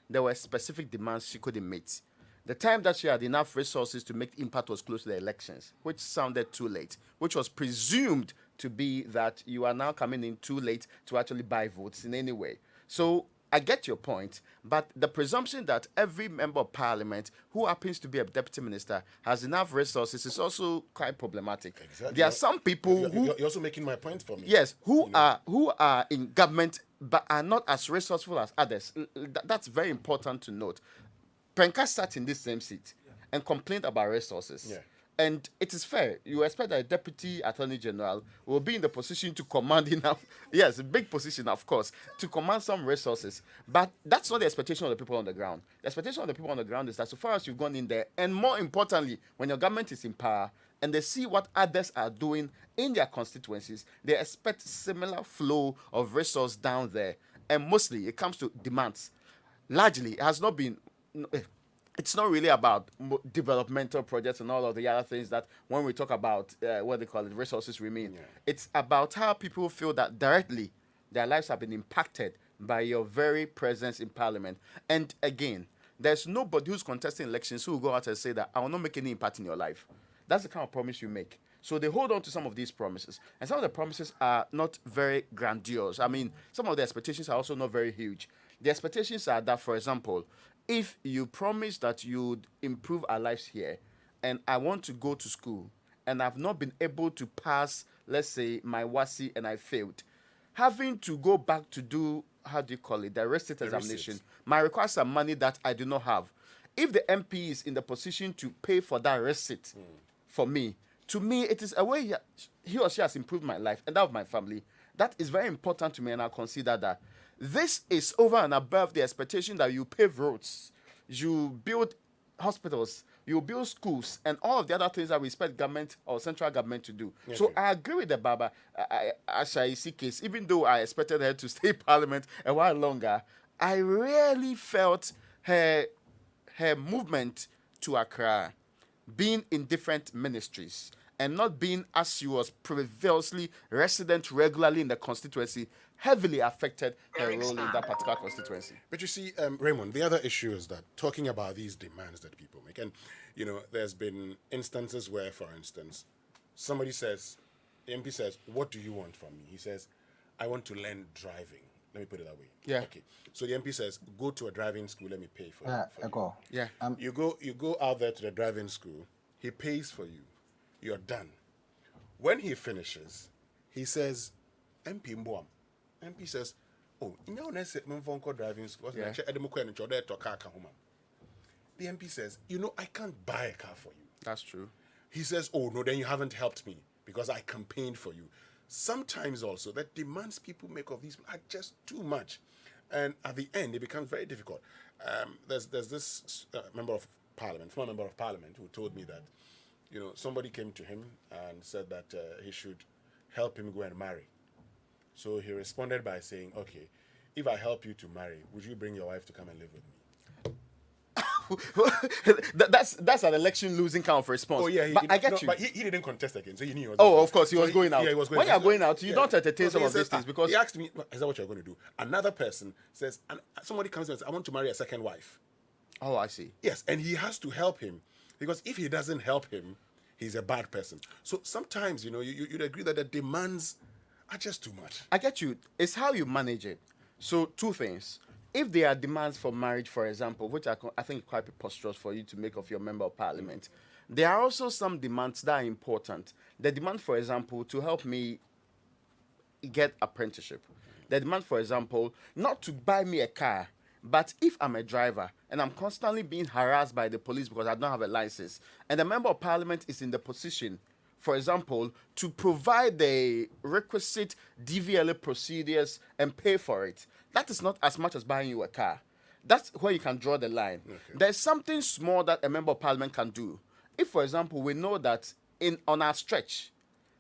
There were specific demands she couldn't meet. The time that she had enough resources to make impact was close to the elections, which sounded too late, which was presumed to be that you are now coming in too late to actually buy votes in any way. So I get your point, but the presumption that every member of parliament who happens to be a deputy minister has enough resources is also quite problematic. Exactly. There are some people who... You're also making my point for me. Yes, who are in government but are not as resourceful as others. That's very important to note. Penka sat in this same seat and complained about resources. Yeah. And it is fair. You expect that a deputy attorney general will be in the position to command enough, yes, a big position, of course, to command some resources. But that's not the expectation of the people on the ground. The expectation of the people on the ground is that so far as you've gone in there, and more importantly, when your government is in power and they see what others are doing in their constituencies, they expect similar flow of resource down there. And mostly it comes to demands. Largely, it has not been... It's not really about developmental projects and all of the other things that when we talk about what they call it, resources remain. Yeah. It's about how people feel that directly their lives have been impacted by your very presence in parliament. And again, there's nobody who's contesting elections who will go out and say that I will not make any impact in your life. That's the kind of promise you make. So they hold on to some of these promises. And some of the promises are not very grandiose. I mean, some of the expectations are also not very huge. The expectations are that, for example, if you promise that you'd improve our lives here, and I want to go to school, and I've not been able to pass, let's say, my WASI, and I failed, having to go back to do, the receipt examination, might require some money that I do not have. If the MP is in the position to pay for that receipt for me, to me, it is a way he or she has improved my life and that of my family. That is very important to me, and I'll consider that. This is over and above the expectation that you pave roads, you build hospitals, you build schools, and all of the other things that we expect government or central government to do. Okay. So I agree with the Baba Acheampong case. Even though I expected her to stay in Parliament a while longer, I really felt her movement to Accra, being in different ministries and not being as she was previously resident regularly in the constituency, heavily affected her role in that particular constituency. But you see, Raymond, the other issue is that talking about these demands that people make, and there's been instances where, for instance, somebody says, the MP says, "What do you want from me?" He says, "I want to learn driving." Let me put it that way. Yeah. Okay. So the MP says, "Go to a driving school. Let me pay for it." Go. Yeah. You go out there to the driving school. He pays for you. You're done. When he finishes, he says, "MP Mboam." MP says, "Oh, you know, I said, driving school. Yeah. The MP says, "I can't buy a car for you." That's true. He says, "Oh, no, then you haven't helped me because I campaigned for you." Sometimes also the demands people make of these are just too much. And at the end, it becomes very difficult. There's this former member of parliament, who told me that, somebody came to him and said that he should help him go and marry. So he responded by saying, "Okay, if I help you to marry, would you bring your wife to come and live with me?" That's an election losing kind of response. Oh yeah, but I get you. But he didn't contest again, so he knew. He was of course, he was going out. Yeah, he was going when out. you're going out, you don't entertain some of these things because he asked me, "Is that what you're going to do?" Another person says, and somebody comes and says, "I want to marry a second wife." Oh, I see. Yes, and he has to help him because if he doesn't help him, he's a bad person. So sometimes, you'd agree that the demands are just too much. I get you. It's how you manage it. So two things. If there are demands for marriage, for example, which I think is quite preposterous for you to make of your member of parliament, there are also some demands that are important. The demand, for example, to help me get apprenticeship. The demand, for example, not to buy me a car, but if I'm a driver and I'm constantly being harassed by the police because I don't have a license, and the member of parliament is in the position, for example, to provide the requisite DVLA procedures and pay for it, that is not as much as buying you a car. That's where you can draw the line. Okay. There's something small that a member of parliament can do. If, for example, we know that on our stretch,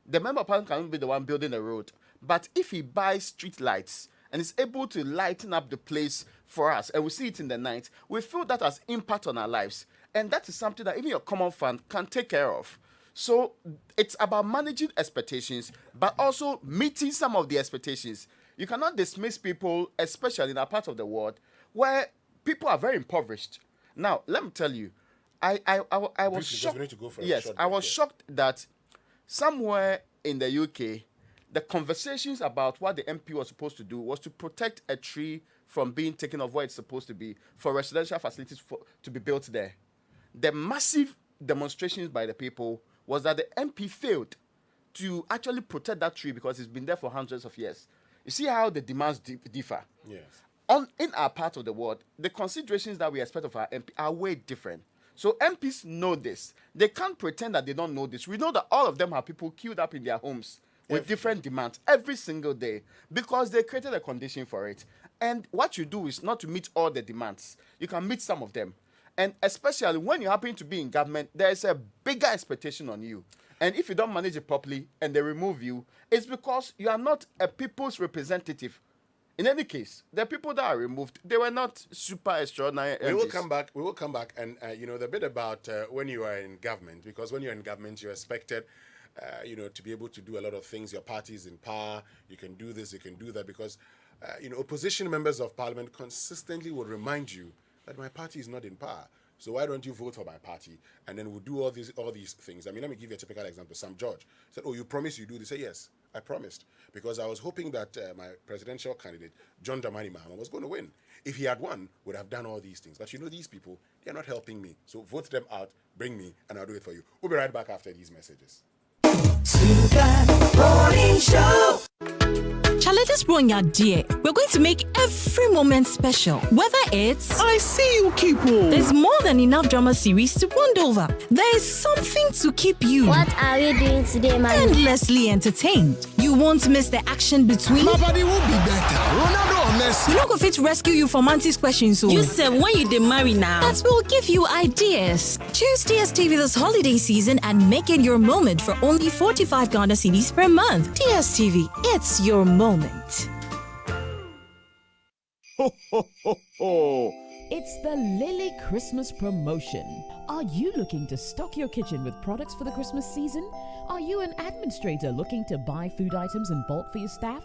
the member of parliament can be the one building the road, but if he buys street lights and is able to lighten up the place for us, and we see it in the night, we feel that has impact on our lives. And that is something that even your common fund can take care of. So it's about managing expectations, but also meeting some of the expectations. You cannot dismiss people, especially in our part of the world, where people are very impoverished. Now, let me tell you, I was shocked. Yes, I was shocked that somewhere in the UK, the conversations about what the MP was supposed to do was to protect a tree from being taken off where it's supposed to be for residential facilities to be built there. The massive demonstrations by the people was that the MP failed to actually protect that tree because it's been there for hundreds of years. You see how the demands differ? Yes. In our part of the world, the considerations that we expect of our MP are way different. So MPs know this. They can't pretend that they don't know this. We know that all of them have people queued up in their homes with different demands every single day because they created a condition for it. And what you do is not to meet all the demands. You can meet some of them. And especially when you happen to be in government, there is a bigger expectation on you. And if you don't manage it properly and they remove you, it's because you are not a people's representative. In any case, the people that are removed, they were not super extraordinary. We will come back. And, the bit about when you are in government, because when you're in government, you're expected, to be able to do a lot of things. Your party is in power. You can do this, you can do that. Because, opposition members of parliament consistently will remind you that my party is not in power. So why don't you vote for my party? And then we'll do all these things. I mean, let me give you a typical example. Sam George said, "Oh, you promised you do this." I said, "Yes, I promised." Because I was hoping that my presidential candidate, John Dramani Mahama, was going to win. If he had won, would have done all these things. But these people, they're not helping me. So vote them out, bring me, and I'll do it for you. We'll be right back after these messages. Morning Show. Charlie, this Bronya dear, we're going to make every moment special. Whether it's I see you, Kipo. There's more than enough drama series to bond over. There is something to keep you. What are we doing today, man? Endlessly entertained. You won't miss the action between. My body will be better. Ronaldo or Messi. You don't go fit rescue you from Auntie's questions. So You said when you dey marry now. that will give you ideas. Choose DSTV this holiday season and make it your moment for only 45 Ghana cedis per month. DSTV, it's your moment. Ho, ho, ho, ho. It's the Lilly Christmas promotion. Are you looking to stock your kitchen with products for the Christmas season? Are you an administrator looking to buy food items in bulk for your staff?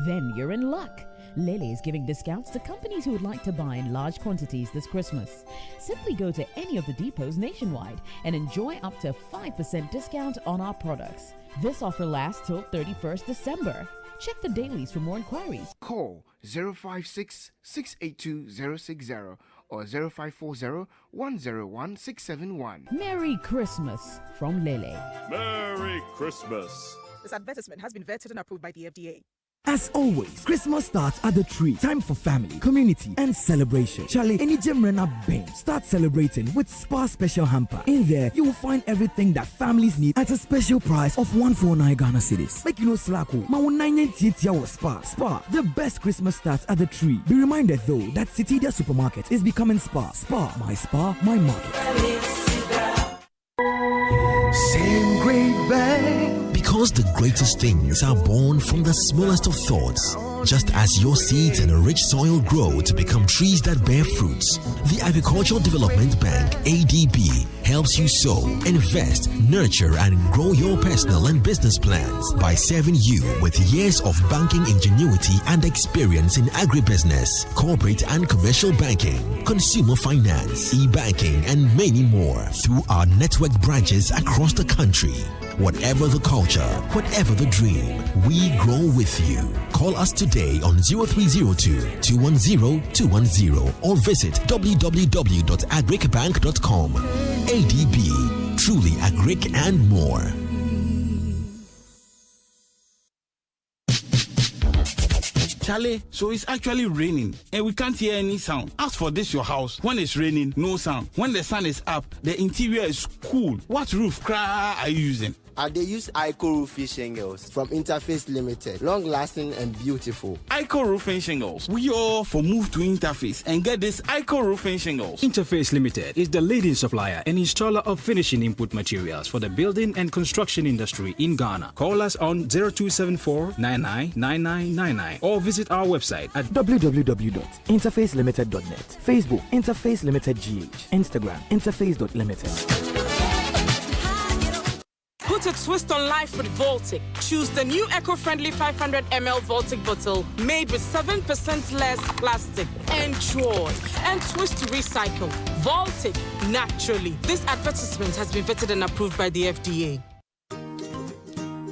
Then you're in luck. Lilly is giving discounts to companies who would like to buy in large quantities this Christmas. Simply go to any of the depots nationwide and enjoy up to 5% discount on our products. This offer lasts till 31st December. Check the dailies for more inquiries. Call 056-682-060 or 0540-101-671. Merry Christmas from Lilly. Merry Christmas. This advertisement has been vetted and approved by the FDA. As always, Christmas starts at the tree. Time for family, community, and celebration. Charlie, any gem rena bang. Start celebrating with Spa Special Hamper. In there, you will find everything that families need at a special price of 149 Ghana cedis. Make you know slacko. Mawunainen Spa. Spa, the best Christmas starts at the tree. Be reminded though that Citidia Supermarket is becoming Spa. Spa, my market. Same great bang. Because the greatest things are born from the smallest of thoughts. Just as your seeds in a rich soil grow to become trees that bear fruits, the Agricultural Development Bank, ADB, helps you sow, invest, nurture, and grow your personal and business plans by serving you with years of banking ingenuity and experience in agribusiness, corporate and commercial banking, consumer finance, e-banking, and many more through our networked branches across the country. Whatever the culture, whatever the dream, we grow with you. Call us today on 0302-210-210 or visit www.agricbank.com. ADB, truly agric and more. Charlie, so it's actually raining and we can't hear any sound. As for this your house, when it's raining, no sound. When the sun is up, the interior is cool. What roof are you using? They use Ico roofing shingles from Interface Limited. Long lasting and beautiful. Ico roofing shingles. We all for move to Interface and get this Ico roofing shingles. Interface Limited is the leading supplier and installer of finishing input materials for the building and construction industry in Ghana. Call us on 0274-999999 or visit our website at www.interfacelimited.net. Facebook Interface Limited GH. Instagram Interface.limited. Put a twist on life with Voltic. Choose the new eco-friendly 500 ml Voltic bottle made with 7% less plastic. Enjoy and twist to recycle. Voltic, naturally. This advertisement has been vetted and approved by the FDA.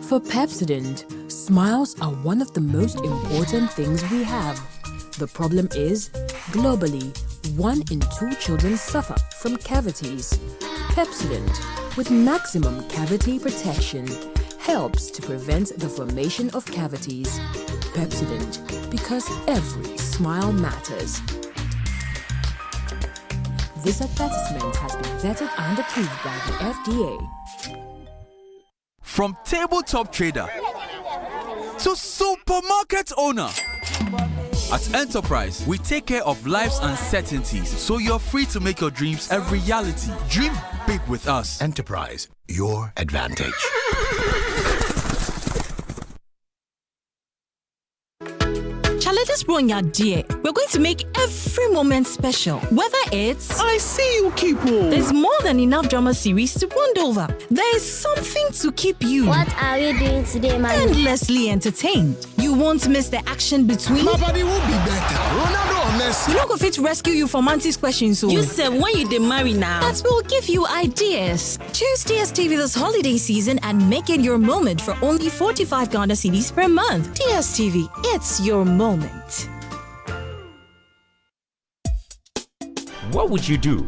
For Pepsodent, smiles are one of the most important things we have. The problem is, globally, 1 in 2 children suffer from cavities. Pepsodent, with maximum cavity protection, helps to prevent the formation of cavities. Pepsodent, because every smile matters. This advertisement has been vetted and approved by the FDA. From tabletop trader to supermarket owner, at Enterprise, we take care of life's uncertainties, so you're free to make your dreams a reality. Dream big with us. Enterprise, your advantage. Charlie, this Bronya dear, we're going to make every moment special. Whether it's I see you, Kipo. There's more than enough drama series to bond over. There is something to keep you. What are we doing today, man? Endlessly entertained. You won't miss the action between. My body will be better. Ronaldo or Messi. You don't go fit rescue you from Auntie's questions. So You said when you dey marry now. that will give you ideas. Choose DSTV this holiday season and make it your moment for only 45 Ghana cedis per month. DSTV, it's your moment. What would you do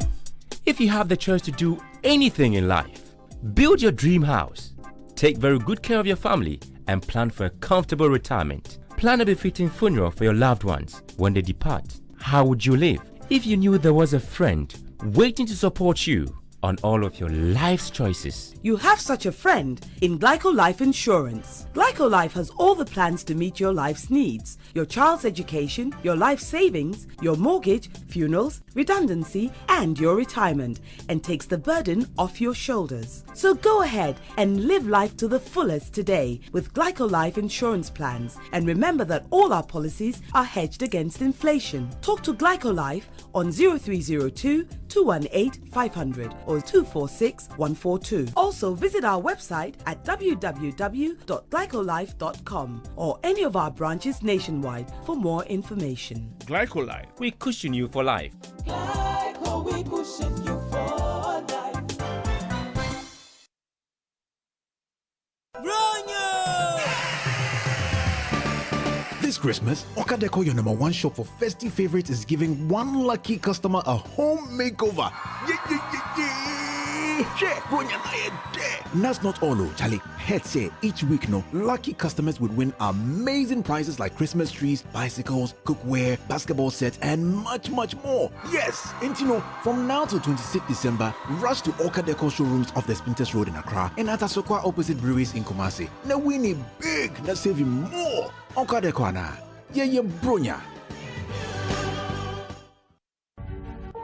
if you have the chance to do anything in life? Build your dream house, take very good care of your family, and plan for a comfortable retirement. Plan a befitting funeral for your loved ones when they depart. How would you live if you knew there was a friend waiting to support you on all of your life's choices? You have such a friend in Glyco Life Insurance. Glyco Life has all the plans to meet your life's needs. Your child's education, your life savings, your mortgage, funerals, redundancy, and your retirement, and takes the burden off your shoulders. So go ahead and live life to the fullest today with Glyco Life Insurance plans. And remember that all our policies are hedged against inflation. Talk to Glyco Life on 0302 218 500 or 246 142. Also visit our website at www.glycolife.com or any of our branches nationwide for more information. Glycolife, we cushion you for life. Glyco, we cushion you for life. This Christmas, Okadeco, your number 1 shop for festive favorites, is giving one lucky customer a home makeover. And that's not all, oh, Charlie. Head say each week, no, lucky customers would win amazing prizes like Christmas trees, bicycles, cookware, basketball sets, and much, much more. Yes, and you know, from now till 26 December, rush to Okadeco showrooms off the Spinters Road in Accra and at Asokwa opposite breweries in Kumasi. Now win it big, let's save you more. Okadeco ana, yeah, bronya.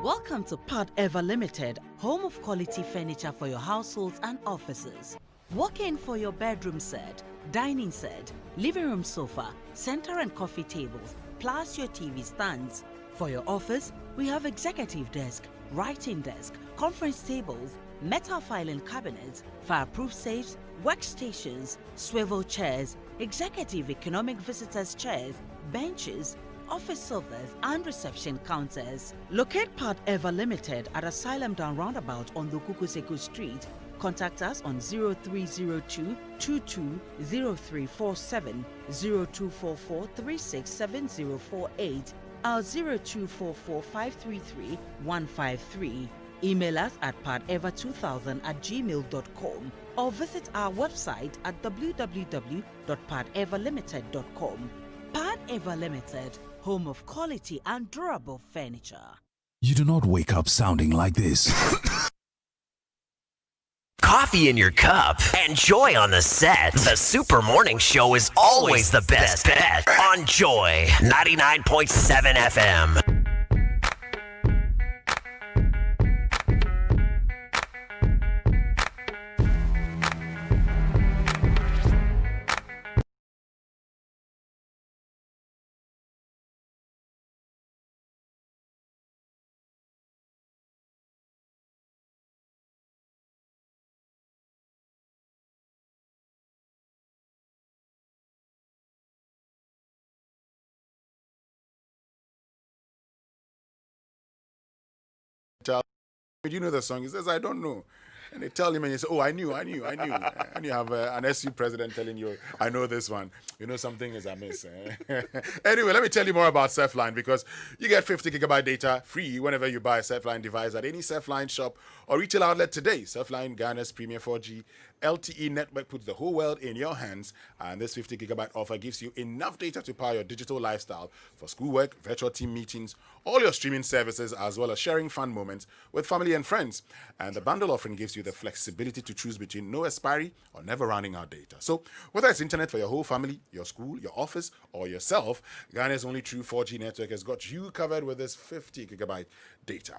Welcome to Part Ever Limited, home of quality furniture for your households and offices. Walk in for your bedroom set, dining set, living room sofa, center and coffee tables, plus your TV stands. For your office, we have executive desk, writing desk, conference tables, metal filing cabinets, fireproof safes, workstations, swivel chairs, executive economic visitors chairs, benches, office sofas and reception counters. Locate Part Ever Limited at Asylum Down Roundabout on Lukukuseko Street. Contact us on 0302 220347, 0244 367048, or 0244 533 153. Email us at partever2000@gmail.com or visit our website at www.parteverlimited.com. Part Ever Limited, home of quality and durable furniture. You do not wake up sounding like this. Coffee in your cup and joy on the set. The Super Morning Show is always the best bet on Joy 99.7 FM. You know the song? He says, I don't know. And they tell him, and he says, oh, I knew. And you have an SU president telling you, I know this one. You know something is amiss. Anyway, let me tell you more about Surfline, because you get 50 gigabyte data free whenever you buy a Surfline device at any Surfline shop or retail outlet today. Surfline, Ghana's premier 4G LTE network, puts the whole world in your hands, and this 50 gigabyte offer gives you enough data to power your digital lifestyle for schoolwork, virtual team meetings, all your streaming services, as well as sharing fun moments with family and friends. And the bundle offering gives you the flexibility to choose between no expiry or never running out data. So whether it's internet for your whole family, your school, your office, or yourself, Ghana's only true 4G network has got you covered with this 50 gigabyte data.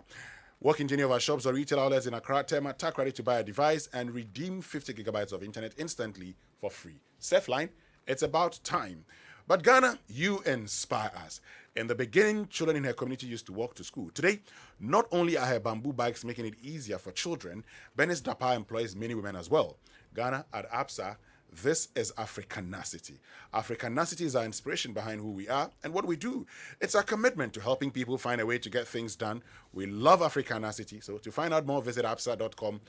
Walk into any of our shops or retail outlets in Accra, Tema, Tack ready to buy a device and redeem 50 gigabytes of internet instantly for free. Surfline, it's about time. But Ghana, you inspire us. In the beginning, children in her community used to walk to school. Today, not only are her bamboo bikes making it easier for children, Benis Dapa employs many women as well. Ghana, at APSA, this is Africanacity. Africanacity is our inspiration behind who we are and what we do. It's our commitment to helping people find a way to get things done. We love Africanacity. So to find out more, visit apsa.com.gh.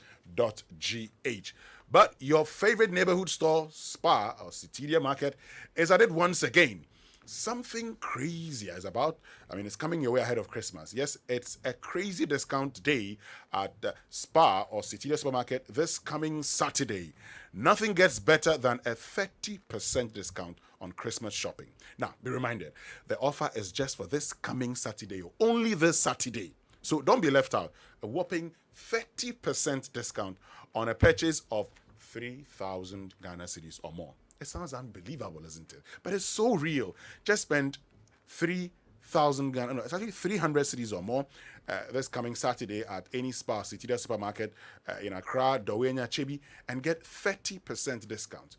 But your favorite neighborhood store, Spa or Citidia Market, is at it once again. something crazy is about. It's coming your way ahead of Christmas. Yes, it's a crazy discount day at the Spar or City Supermarket this coming Saturday. Nothing gets better than a 30% discount on Christmas shopping. Now, be reminded, the offer is just for this coming Saturday, only this Saturday. So don't be left out. A whopping 30% discount on a purchase of 3,000 Ghana cedis or more. It sounds unbelievable, isn't it? But it's so real. Just spend 3,000 Ghana, no, it's actually 300 cedis or more this coming Saturday at any Spar City Supermarket in Accra, Dawenya, Chebi, and get 30% discount.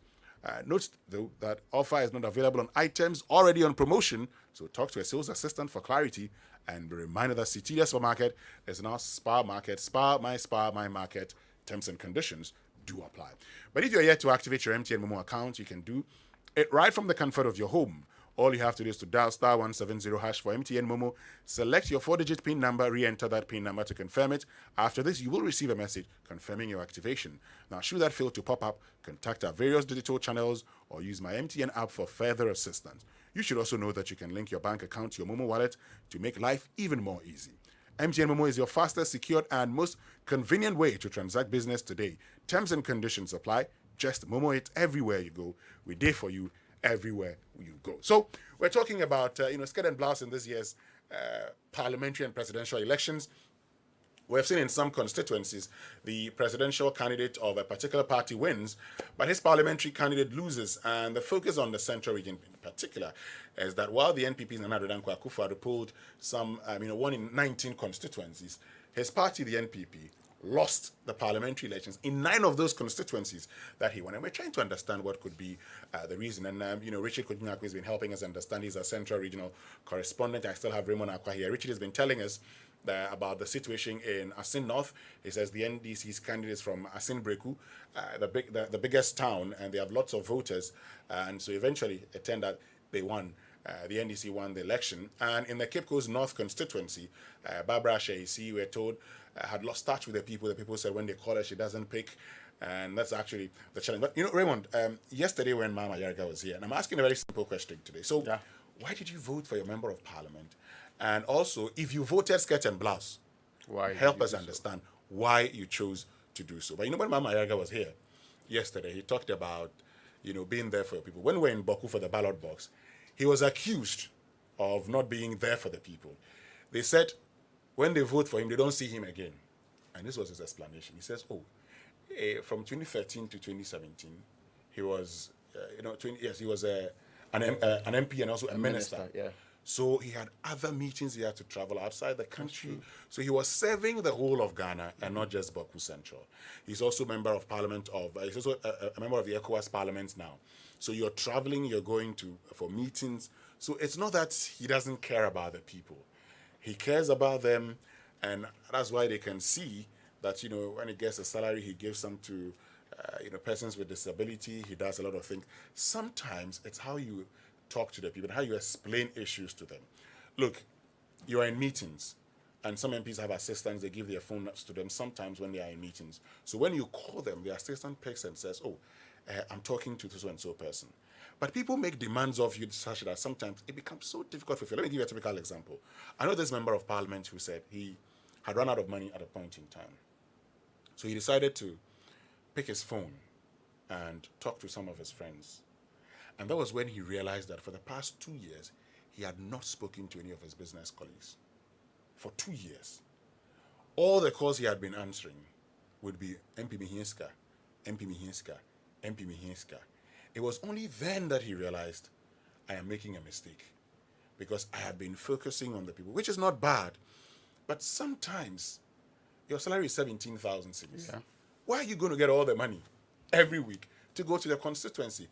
Note, though, that offer is not available on items already on promotion, so talk to a sales assistant for clarity, and be reminded that City Supermarket is now Spar Market. Spar, my market. Terms and conditions do apply. But if you're yet to activate your MTN Momo account, you can do it right from the comfort of your home. All you have to do is to dial *170# for MTN Momo, select your 4-digit PIN number, re-enter that PIN number to confirm it. After this, you will receive a message confirming your activation. Now, should that fail to pop up, contact our various digital channels or use my MTN app for further assistance. You should also know that you can link your bank account to your Momo wallet to make life even more easy. MTN Momo is your fastest, secured, and most convenient way to transact business today. Terms and conditions apply. Just Momo it everywhere you go. We're there for you everywhere you go. So we're talking about, skirt and blouse in this year's parliamentary and presidential elections. We've seen in some constituencies the presidential candidate of a particular party wins, but his parliamentary candidate loses. And the focus on the central region in particular is that while the NPP's Nana Addo Dankwa Akufo-Addo polled some, one in 19 constituencies, his party, the NPP, lost the parliamentary elections in 9 of those constituencies that he won. And we're trying to understand what could be the reason. And, Richard Kujinakwe has been helping us understand. He's a central regional correspondent. I still have Raymond Akwa here. Richard has been telling us about the situation in Asin North. He says the NDC's candidates from Asin Breku, the biggest town, and they have lots of voters. And so eventually it turned out they won. The NDC won the election. And in the Cape Coast North constituency, Barbara Sheisi, we're told, had lost touch with the people. The people said when they call her, she doesn't pick. And that's actually the challenge. But, Raymond, yesterday when Mama Yarga was here, and I'm asking a very simple question today. So why did you vote for your member of parliament? And also, if you voted skirt and blouse, help us understand why you chose to do so. But when Mama Yarga was here yesterday, he talked about, being there for your people. When we were in Boku for the ballot box, he was accused of not being there for the people. They said when they vote for him, they don't see him again. And this was his explanation. He says, from 2013 to 2017, he was, he was an MP and also a minister. Yeah. So he had other meetings. He had to travel outside the country. So he was serving the whole of Ghana and not just Boku Central. He's also a member of parliament he's also a member of the ECOWAS parliament now. So you're traveling, you're going for meetings. So it's not that he doesn't care about the people. He cares about them, and that's why they can see that, when he gets a salary, he gives some to, persons with disability. He does a lot of things. Sometimes it's how you talk to the people, how you explain issues to them. Look, you are in meetings, and some MPs have assistants. They give their phone numbers to them sometimes when they are in meetings. So when you call them, the assistant picks and says, I'm talking to so-and-so person. But people make demands of you such that sometimes it becomes so difficult for you. Let me give you a typical example. I know this member of parliament who said he had run out of money at a point in time. So he decided to pick his phone and talk to some of his friends. And that was when he realized that for the past 2 years, he had not spoken to any of his business colleagues. For 2 years. All the calls he had been answering would be MP Mihinska, MP Mihinska, MP Mihinska. It was only then that he realized, I am making a mistake. Because I had been focusing on the people, which is not bad. But sometimes, your salary is 17,000 cedis. Yeah. Why are you going to get all the money every week to go to the constituency?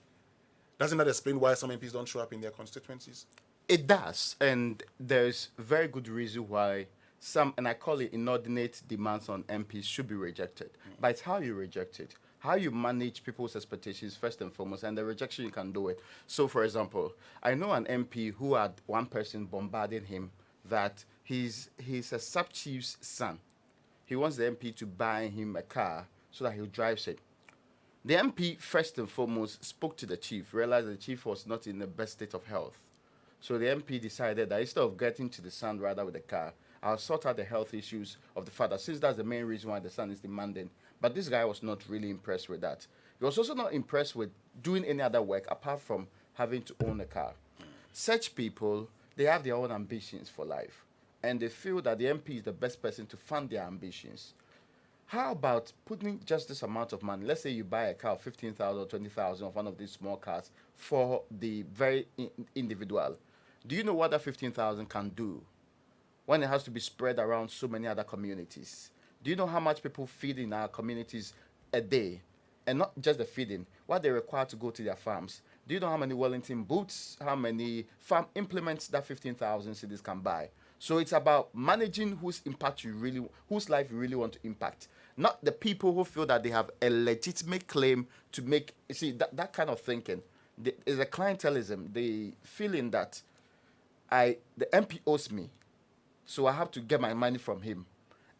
Doesn't that explain why some MPs don't show up in their constituencies? It does, and there's very good reason why some, and I call it inordinate demands on MPs should be rejected. But it's how you reject it, how you manage people's expectations first and foremost, and the rejection you can do it. So, for example, I know an MP who had one person bombarding him that he's a sub-chief's son. He wants the MP to buy him a car so that he'll drive it. The MP, first and foremost, spoke to the chief, realized the chief was not in the best state of health. So the MP decided that instead of getting to the son rather with the car, I'll sort out the health issues of the father, since that's the main reason why the son is demanding. But this guy was not really impressed with that. He was also not impressed with doing any other work apart from having to own a car. Such people, they have their own ambitions for life, and they feel that the MP is the best person to fund their ambitions. How about putting just this amount of money? Let's say you buy a car of 15,000 or 20,000 of one of these small cars for the very individual. Do you know what that 15,000 can do when it has to be spread around so many other communities? Do you know how much people feed in our communities a day? And not just the feeding, what they require to go to their farms. Do you know how many Wellington boots, how many farm implements that 15,000 cities can buy? So it's about managing whose life you really want to impact. Not the people who feel that they have a legitimate claim to make. You see, that kind of thinking is a clientelism. The feeling that the MP owes me, so I have to get my money from him.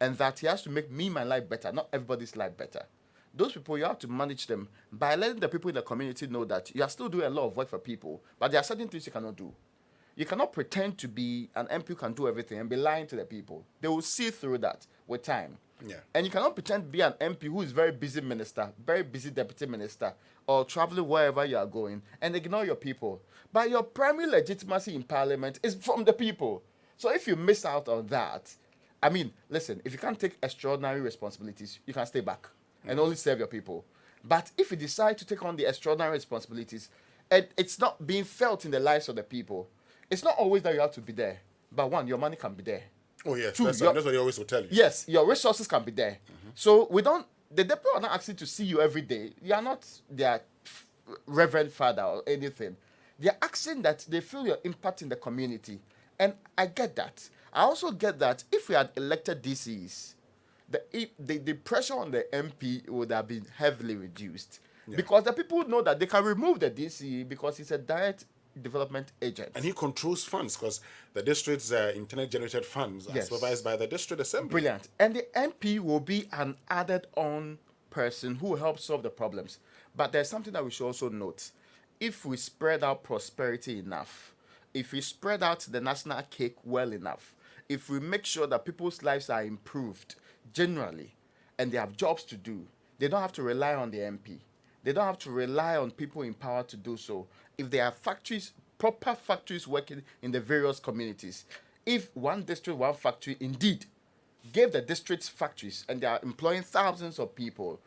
And that he has to make my life better, not everybody's life better. Those people, you have to manage them by letting the people in the community know that you are still doing a lot of work for people, but there are certain things you cannot do. You cannot pretend to be an MP who can do everything and be lying to the people. They will see through that with time. Yeah. And you cannot pretend to be an MP who is very busy minister, very busy deputy minister, or traveling wherever you are going, and ignore your people. But your primary legitimacy in parliament is from the people. So if you miss out on that, I mean, listen, if you can't take extraordinary responsibilities, you can stay back and only serve your people. But if you decide to take on the extraordinary responsibilities, and it's not being felt in the lives of the people, it's not always that you have to be there. But one, your money can be there. Oh, yes. Two, that's what they always will tell you. Yes, your resources can be there. So the people are not asking to see you every day. You are not their reverend father or anything. They are asking that they feel your impact in the community. And I get that. I also get that if we had elected DCs, the pressure on the MP would have been heavily reduced. Yeah. Because the people know that they can remove the DC because he's a direct development agent. And he controls funds because the district's internet generated funds are supervised by the district assembly. Brilliant. And the MP will be an added on person who will help solve the problems. But there's something that we should also note. If we spread out prosperity enough, if we spread out the national cake well enough, if we make sure that people's lives are improved generally and they have jobs to do, they don't have to rely on the MP. They don't have to rely on people in power to do so. If there are factories, proper factories working in the various communities, if one district, one factory indeed gave the districts factories and they are employing thousands of people,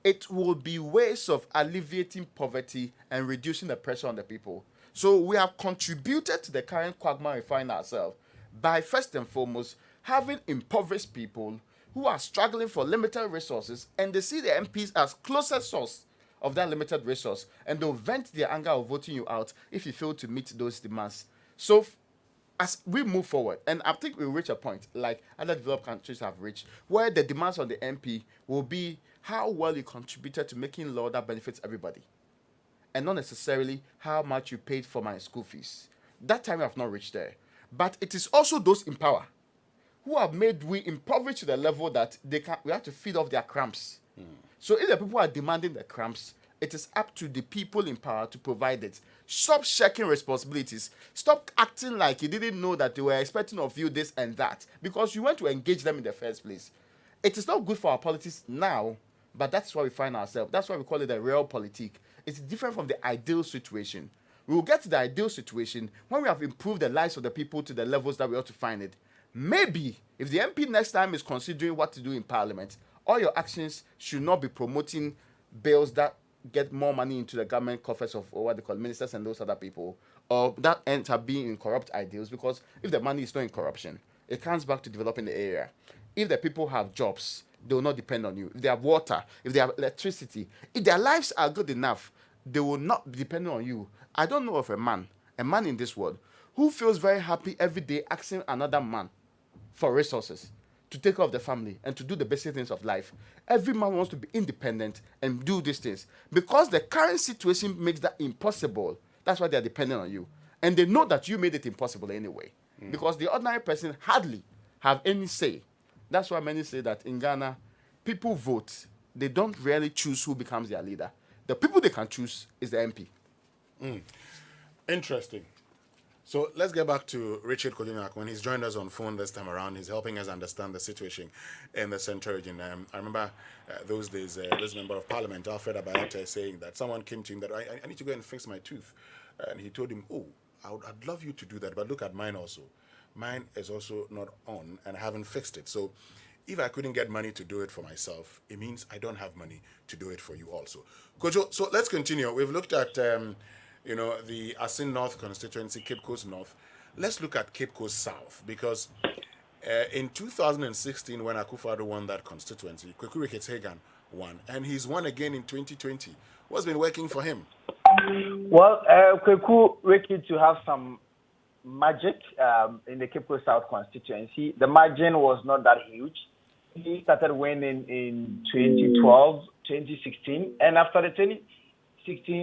it will be ways of alleviating poverty and reducing the pressure on the people. So we have contributed to the current quagmire we find ourselves by first and foremost having impoverished people who are struggling for limited resources, and they see the MPs as closest source of that limited resource, and they'll vent their anger of voting you out if you fail to meet those demands. So as we move forward, and I think we'll reach a point like other developed countries have reached, where the demands on the MP will be how well you contributed to making law that benefits everybody, and not necessarily how much you paid for my school fees. That time we have not reached there. But it is also those in power who have made we impoverished to the level that we have to feed off their crumbs. So if the people are demanding the crumbs, it is up to the people in power to provide it. Stop shirking responsibilities. Stop acting like you didn't know that they were expecting of you this and that, because you want to engage them in the first place. It is not good for our politics now, but that's why we find ourselves. That's why we call it a real politique. It's different from the ideal situation. We will get to the ideal situation when we have improved the lives of the people to the levels that we ought to find it. Maybe if the MP next time is considering what to do in Parliament, all your actions should not be promoting bills that get more money into the government coffers of what they call ministers and those other people, or that ends up being in corrupt ideals, because if the money is not in corruption, it comes back to developing the area. If the people have jobs, they will not depend on you. If they have water, if they have electricity, if their lives are good enough, they will not be dependent on you. I don't know of a man in this world, who feels very happy every day asking another man for resources to take care of the family and to do the basic things of life. Every man wants to be independent and do these things. Because the current situation makes that impossible, that's why they're dependent on you. And they know that you made it impossible anyway. Because the ordinary person hardly have any say. That's why many say that in Ghana, people vote. They don't really choose who becomes their leader. The people they can choose is the MP. Interesting. So let's get back to Richard Kojunak. When he's joined us on phone this time around, he's helping us understand the situation in the Central Region. I remember those days, this member of Parliament, Alfred Abayate, saying that someone came to him that I need to go and fix my tooth. And he told him, oh, I'd love you to do that, but look at mine also. Mine is also not on, and I haven't fixed it. So if I couldn't get money to do it for myself, it means I don't have money to do it for you also. Kojo, so let's continue. We've looked at, the Asin North constituency, Cape Coast North. Let's look at Cape Coast South, because in 2016, when Akufo-Addo won that constituency, Kweku Hagan won, and he's won again in 2020. What's been working for him? Well, Kweku Ricky to have some magic in the Cape Coast South constituency. The margin was not that huge. He started winning in 2012, 2016, and after the 2016,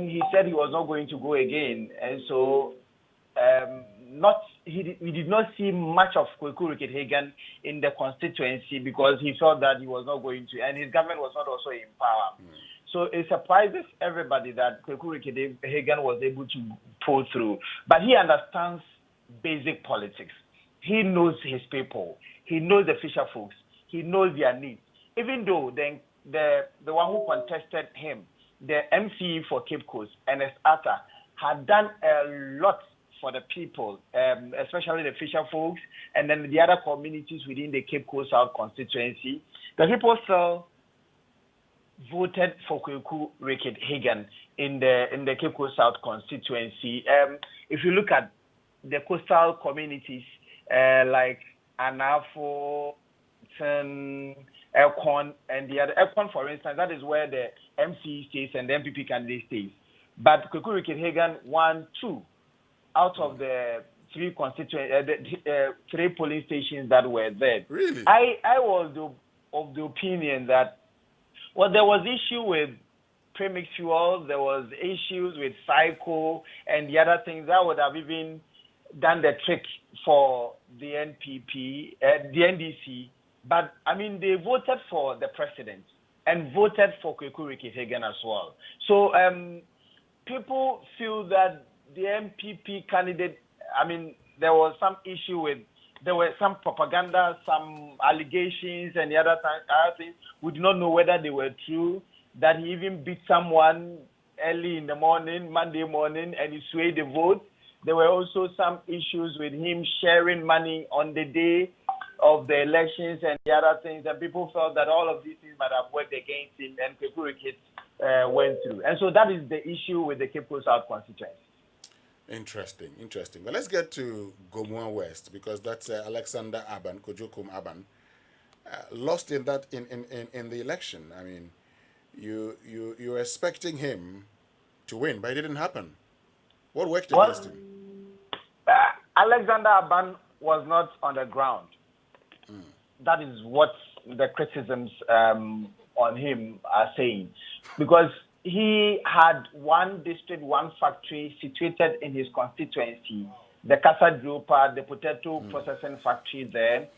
he said he was not going to go again, and so we did not see much of Kweku Hagan in the constituency because he felt that he was not going to, and his government was not also in power. So it surprises everybody that Kweku Hagan was able to pull through. But he understands basic politics. He knows his people. He knows the fisher folks. He knows their needs. Even though the one who contested him, the MCE for Cape Coast, Ernest Atta, had done a lot for the people, especially the fisher folks, and then the other communities within the Cape Coast South constituency. The people still voted for Kweku Hagan in the Cape Coast South constituency. If you look at the coastal communities like Anafo, Elkhorn, and the other Elkhorn, for instance, that is where the MCE stays and the MPP candidate stays. But Kweku Hagan won 2 out of the 3 3 polling stations that were there. Really? I was of the opinion that there was issue with premix fuel, there was issues with cycle and the other things that would have even done the trick for the NPP, the NDC. But I mean, they voted for the president and voted for Kweku Hagan as well. So people feel that the MPP candidate, I mean, there was some issue with, there were some propaganda, some allegations, and the other things. We do not know whether they were true, that he even beat someone early in the morning, Monday morning, and he swayed the vote. There were also some issues with him sharing money on the day of the elections and the other things, and people felt that all of these things might have worked against him, and Kweku went through. And so that is the issue with the Cape Coast South constituency. Interesting. But let's get to Gomua West, because that's Alexander Aban, Kojokum Aban, lost in that in the election. I mean, you were expecting him to win, but it didn't happen. What worked against him? Alexander Aban was not on the ground. That is what the criticisms on him are saying, because he had one district, one factory situated in his constituency, the Casa Dropa, the potato processing factory there.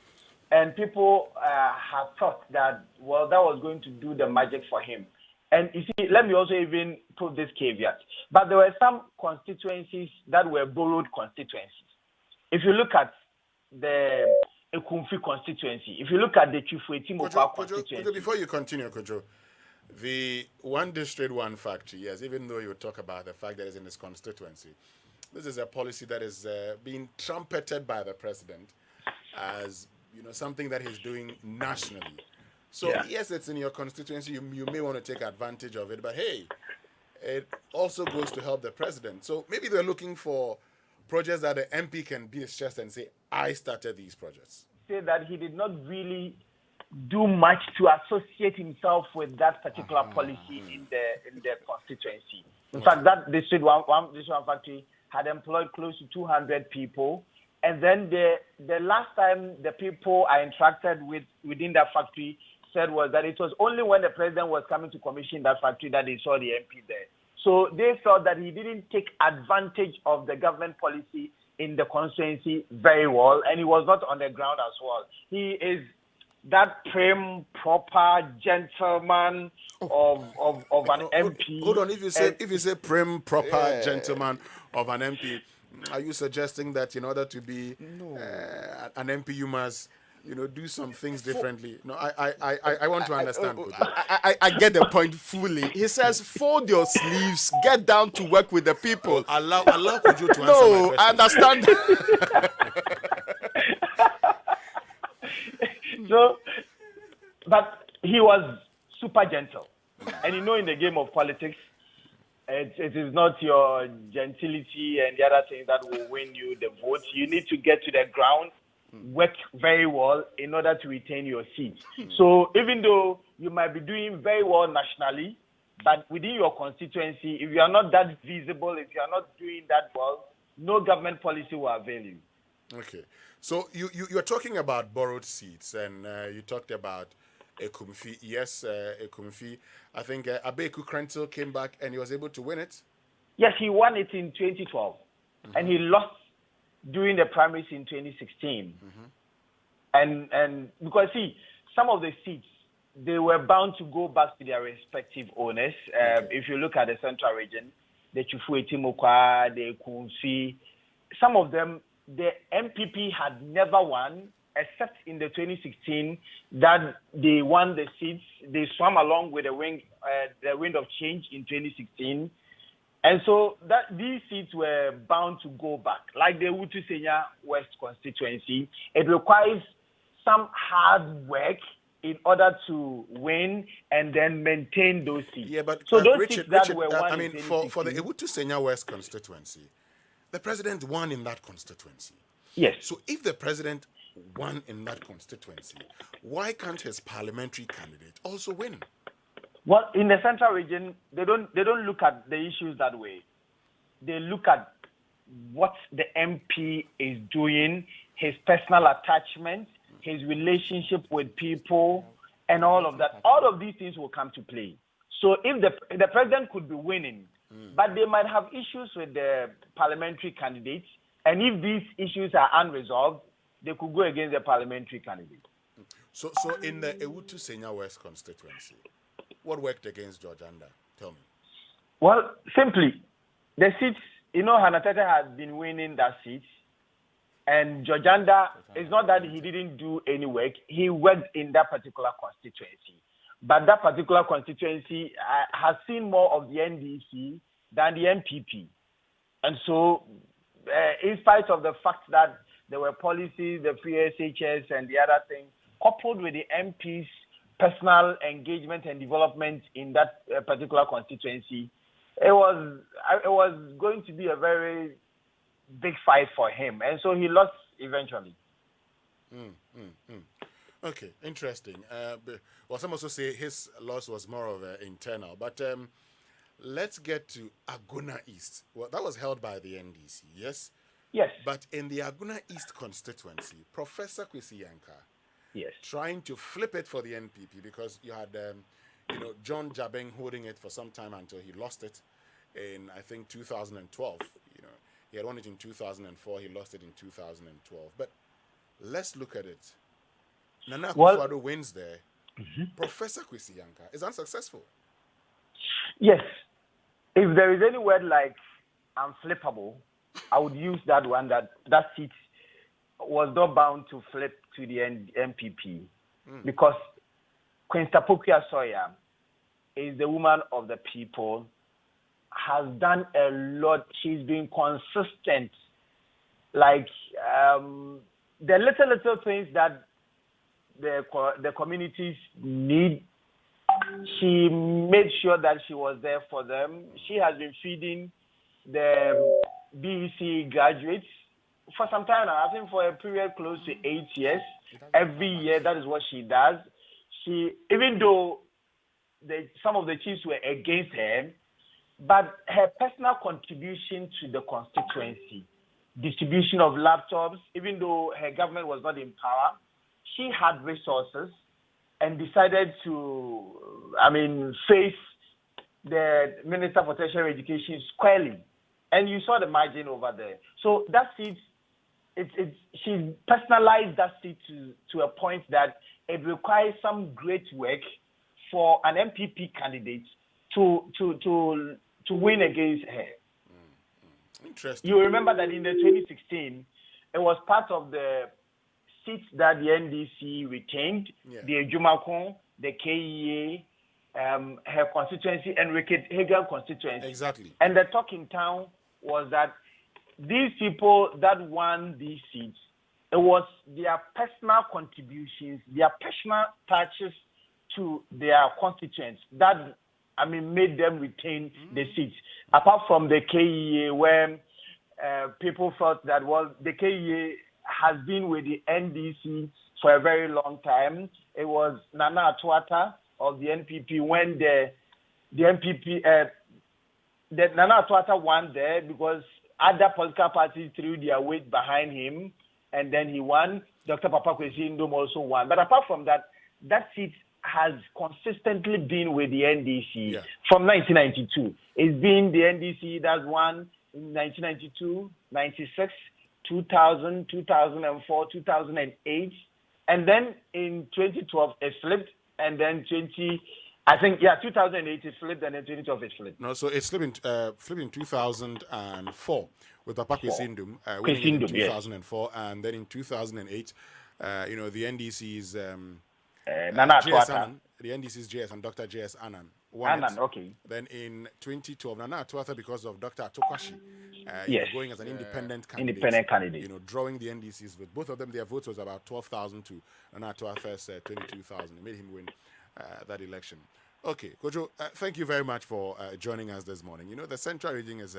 And people had thought that, that was going to do the magic for him. And you see, let me also even put this caveat. But there were some constituencies that were borrowed constituencies. If you look at the Ekumfi constituency, if you look at the Chifueti-Mokwa constituency. Kojo, before you continue, Kojo, the one district, one factory, yes, even though you talk about the fact that it's in this constituency, this is a policy that is being trumpeted by the president as something that he's doing nationally. So, yes, it's in your constituency. You may want to take advantage of it, but hey, it also goes to help the president. So maybe they're looking for projects that the MP can beat his chest and say, I started these projects. Say that he did not really do much to associate himself with that particular policy in the constituency. In fact, that district one factory had employed close to 200 people. And then the last time the people I interacted with within that factory said was that it was only when the president was coming to commission that factory that they saw the MP there. So they felt that he didn't take advantage of the government policy in the constituency very well, and he was not on the ground as well. He is that prim, proper gentleman of an MP. Hold on, if you say prim, proper gentleman of an MP, Are you suggesting that in order to be an MP, you must, do some things differently? No, I want to understand. I get the point fully. He says, fold your sleeves, get down to work with the people. Allow Kojo to answer my question. I understand. So, but he was super gentle. And in the game of politics, it is not your gentility and the other things that will win you the vote. You need to get to the ground, work very well in order to retain your seat. So even though you might be doing very well nationally, but within your constituency, if you are not that visible, if you are not doing that well, no government policy will avail you. Okay. So you're talking about borrowed seats, and you talked about Ekumfi. Yes, Ekumfi. I think Abeku Krentil came back and he was able to win it. Yes, he won it in 2012, and he lost during the primaries in 2016. And because some of the seats, they were bound to go back to their respective owners. If you look at the central region, the Chufu Etimokwa, the Ekumfi, some of them, the MPP had never won, except in the 2016 that they won the seats. They swam along with the wind of change in 2016. And so that these seats were bound to go back. Like the Wutu Senya West constituency, it requires some hard work in order to win and then maintain those seats. Yeah, but so those Richard, seats that were won in for the Ewutu Senya West constituency, the president won in that constituency. Yes. So if the president won in that constituency, why can't his parliamentary candidate also win? Well, in the central region, they don't look at the issues that way. They look at what the MP is doing, his personal attachment, his relationship with people, and all of that. All of these things will come to play. So if the president could be winning, but they might have issues with the parliamentary candidates, and if these issues are unresolved, they could go against the parliamentary candidate. So in the Ewutu Senya West constituency, what worked against George Anda? Tell me. Well, simply, the seats, Hanatete has been winning that seat. And George Anda, it's not that he didn't do any work. He worked in that particular constituency. But that particular constituency has seen more of the NDC than the MPP. And so, in spite of the fact that there were policies, the free SHS and the other things, coupled with the MP's personal engagement and development in that particular constituency, it was going to be a very big fight for him. And so he lost eventually. Okay, interesting. Well, some also say his loss was more of an internal. But let's get to Aguna East. Well, that was held by the NDC, yes? Yes. But in the Aguna East constituency, Professor Kwesi Yankah, yes, trying to flip it for the NPP because you had, John Jabeng holding it for some time until he lost it in, I think, 2012. He had won it in 2004. He lost it in 2012. But let's look at it. Nana Akufo-Addo wins there. Professor Kwesi Yankah is unsuccessful. Yes. If there is any word like unflippable, I would use that one, that seat was not bound to flip to the MPP because Queen Tapokia Soya is the woman of the people, has done a lot. She's been consistent. Like the little things that the communities need, she made sure that she was there for them. She has been feeding the BEC graduates for some time now. I think for a period close to 8 years. Every year, that is what she does. She, even though some of the chiefs were against her, but her personal contribution to the constituency, distribution of laptops, even though her government was not in power, she had resources and decided to, face the Minister for Tertiary Education squarely. And you saw the margin over there. So that seat, she personalized that seat to a point that it requires some great work for an MPP candidate to win against her. Interesting. You remember that in the 2016, it was part of the seats that the NDC retained, the Acheampong, the KEA, her constituency, and Hagan constituency. Exactly. And the talk in town was that these people that won these seats, it was their personal contributions, their personal touches to their constituents that, made them retain the seats. Apart from the KEA, where people felt that, the KEA has been with the NDC for a very long time. It was Nana Acheampong of the NPP when the NPP, the Nana Acheampong won there because other political parties threw their weight behind him, and then he won. Dr. Papa Kwesi Ndom also won. But apart from that, that seat has consistently been with the NDC from 1992. It's been the NDC that won in 1992, 96, 2000, 2004, 2008. And then in 2012, it flipped. And then 2008 it flipped, and then 2012 it flipped. No, so it flipped in 2004 with Papa Kwesi Ndom winning in 2004, and then in 2008, the NDC's Nana Acheampong. The NDC's JS and Dr. JS Annan. Okay. Then in 2012, Nana Acheampong, because of Dr. Atokwashi, going as an independent candidate. Drawing the NDC's vote. Both of them, their votes was about 12,000 to Nana Acheampong's 22,000. It made him win that election. Okay, Kojo, thank you very much for joining us this morning. The Central region is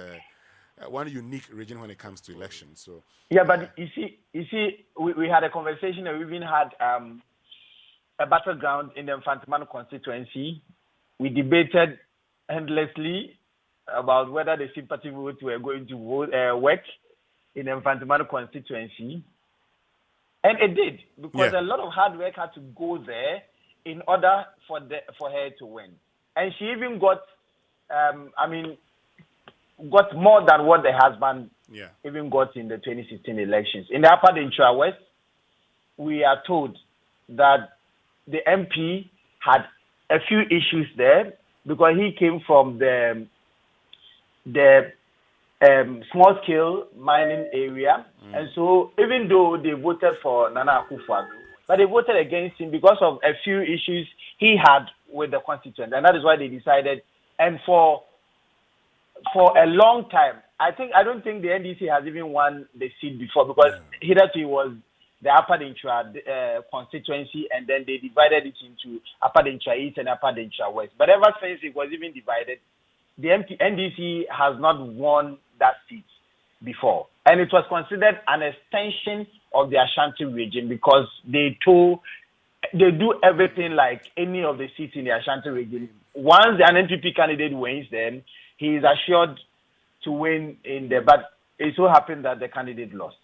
one unique region when it comes to elections. So but you see, we had a conversation, and we even had a battleground in the Mfantimano constituency. We debated endlessly about whether the sympathy votes were going to work in the Mfantimano constituency. And it did, because a lot of hard work had to go there in order for her to win. And she even got, got more than what the husband even got in the 2016 elections. In the Upper Dentra West, we are told that the MP had a few issues there because he came from the small-scale mining area. And so even though they voted for Nana Akufo-Addo, but they voted against him because of a few issues he had with the constituent. And that is why they decided. And for a long time, I don't think the NDC has even won the seat before, because hitherto it was the Upper Dentra constituency, and then they divided it into Upper Dentra East and Upper Dentra West. But ever since it was even divided, the NDC has not won that seat before. And it was considered an extension of the Ashanti region, because they do everything like any of the seats in the Ashanti region. Once an NPP candidate wins, then he is assured to win in there. But it so happened that the candidate lost.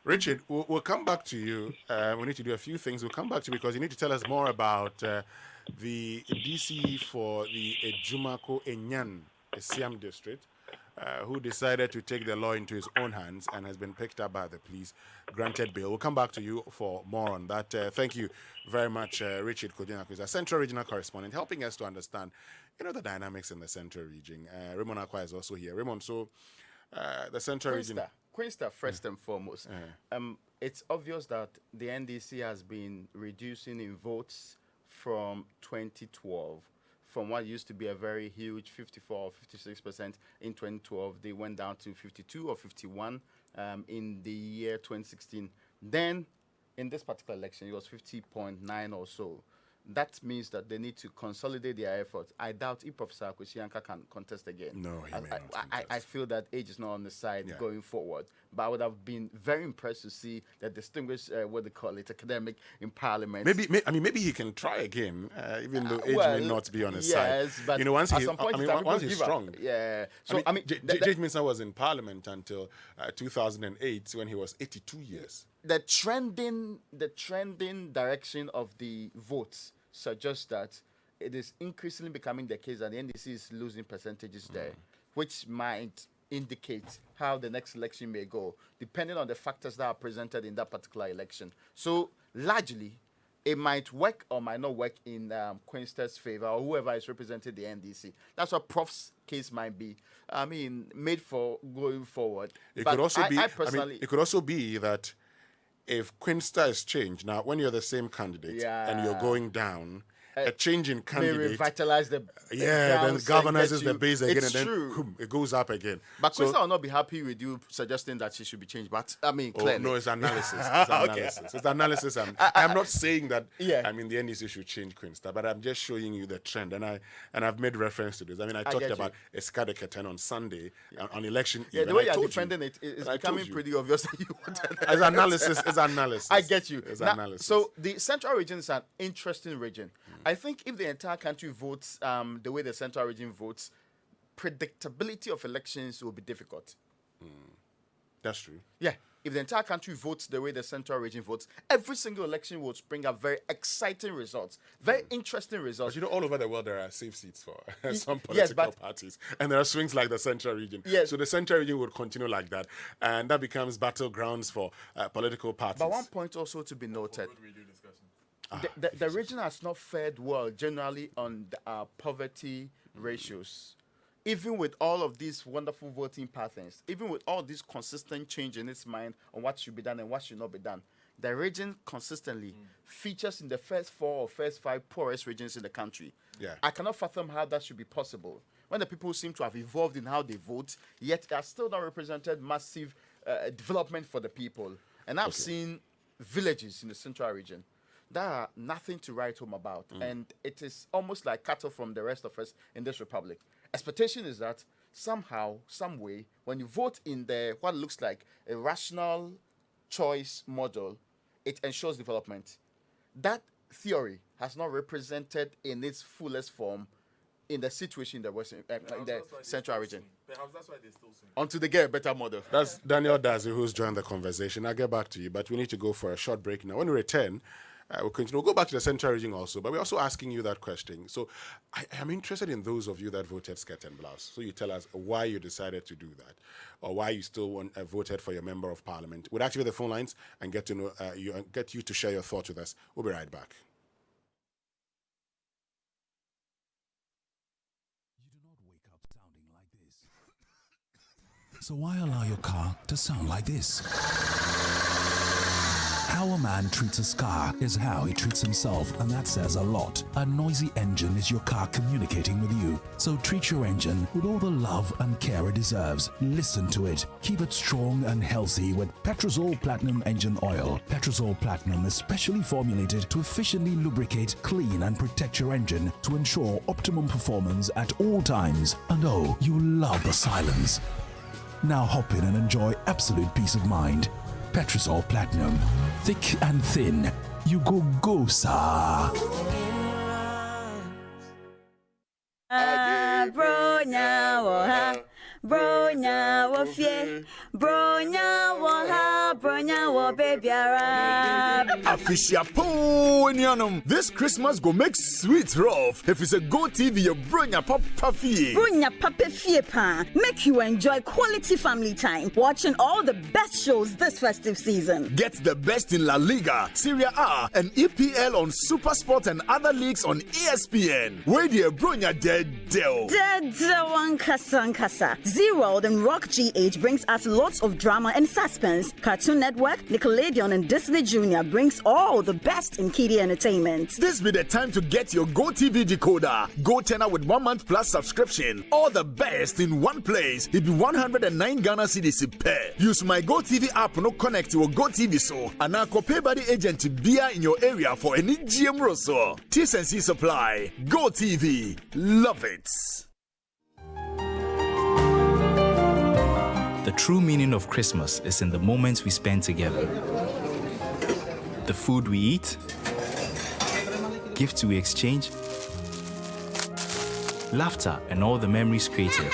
Richard, we'll come back to you. We need to do a few things. We'll come back to you because you need to tell us more about the DC for the Ejumako Enyan Siam district, who decided to take the law into his own hands and has been picked up by the police, granted bail. We'll come back to you for more on that. Thank you very much, Richard Kodinako, who's a Central Regional Correspondent, helping us to understand, the dynamics in the Central region. Raymond Akwa is also here. Raymond, so the Central region... Queensta, first and foremost. It's obvious that the NDC has been reducing in votes from 2012. From what used to be a very huge 54 or 56% in 2012, they went down to 52 or 51 in the year 2016. Then, in this particular election, it was 50.9 or so. That means that they need to consolidate their efforts. I doubt if Professor Acheampong can contest again. No, he may not contest. I feel that age is not on the side going forward. But I would have been very impressed to see that distinguished, academic in Parliament. Maybe he can try again, even though age may not be on his side. Yes, but once he's strong. Yeah. So J.H. Minson was in Parliament until 2008 when he was 82 years. The trending direction of the votes suggests that it is increasingly becoming the case that the NDC is losing percentages there, which might indicate how the next election may go, depending on the factors that are presented in that particular election. So, largely, it might work or might not work in Queenster's favor or whoever is representing the NDC. That's what Prof's case might be. I mean, made for going forward. It But could also be. I personally, it could also be that if Queenster is changed now, when you're the same candidate and you're going down, a change in candidate may revitalize the then galvanizes the base again, it's and then true. it goes up again. But So- Queenster will not be happy with you suggesting that she should be changed. But I mean, clearly. no, it's analysis. It's analysis. It's analysis. I'm not saying that. Yeah. I mean, the NDC should change Queenster, but I'm just showing you the trend, and I've made reference to this. I mean, I talked get about Eskadeketen on Sunday on election. Yeah, eve, the way and I you're told defending you. it is And I told becoming you. pretty obvious that you wanted. It's analysis. It's analysis. I get you. It's Now, analysis. so the central region is an interesting region. I think if the entire country votes the way the central region votes, predictability of elections will be difficult. That's true. Yeah. If the entire country votes the way the central region votes, every single election will bring up very exciting results, very interesting results. But you know, all over the world there are safe seats for some yes, political but- parties, and there are swings like the central region. Yes. So the central region would continue like that, and that becomes battlegrounds for political parties. But one point also to be noted. The region has not fared well generally on the poverty ratios. Even with all of these wonderful voting patterns, even with all this consistent change in its mind on what should be done and what should not be done, the region consistently features in the first 4 or first 5 poorest regions in the country. Yeah. I cannot fathom how that should be possible. When the people seem to have evolved in how they vote, yet they are still not represented massive development for the people. And I've seen villages in the central region that are nothing to write home about. And it is almost like cattle from the rest of us in this republic. Expectation is that somehow, some way, when you vote in the what looks like a rational choice model, it ensures development. That theory has not represented in its fullest form in the situation in the Western, in the central region. Perhaps that's why they still sing. Until they get a better model. That's Daniel Dazi who's joined the conversation. I'll get back to you, but we need to go for a short break now. When we return, we'll continue. We'll go back to the central region also, but we're also asking you that question. So I am interested in those of you that voted skirt and blouse. So you tell us why you decided to do that, or why you still voted for your member of parliament. We'll activate the phone lines and get to know get you to share your thoughts with us. We'll be right back. So why allow your car to sound like this? How a man treats his car is how he treats himself, and that says a lot. A noisy engine is your car communicating with you. So treat your engine with all the love and care it deserves. Listen to it. Keep it strong and healthy with Petrosol Platinum Engine Oil. Petrosol Platinum is specially formulated to efficiently lubricate, clean, and protect your engine to ensure optimum performance at all times. And oh, you love the silence. Now hop in and enjoy absolute peace of mind. Petrosol Platinum. Thick and thin. You go, sir. Bronya woha, bronya wofie, bronya woha, bronya wo bebiara. Acheampong, this Christmas go make sweet rough. If it's a Go TV, your bronya papa fie. Bronya papa fie pa, make you enjoy quality family time, watching all the best shows this festive season. Get the best in La Liga, Serie A, and EPL on Super Sport and other leagues on ESPN. Where the bronya dead deal. Dead one kasa. Zero and Rock GH brings us lots of drama and suspense. Cartoon Network, Nickelodeon, and Disney Junior brings all the best in kiddie entertainment. This be the time to get your Go TV decoder. Go tenor with 1 month plus subscription. All the best in one place. It be 109 Ghana cedis per. Use my Go TV app no connect to Go TV so. And now pay by the agent to be in your area for any GM Rosso. T&C Supply. Go TV. Love it. The true meaning of Christmas is in the moments we spend together. The food we eat, gifts we exchange, laughter, and all the memories created.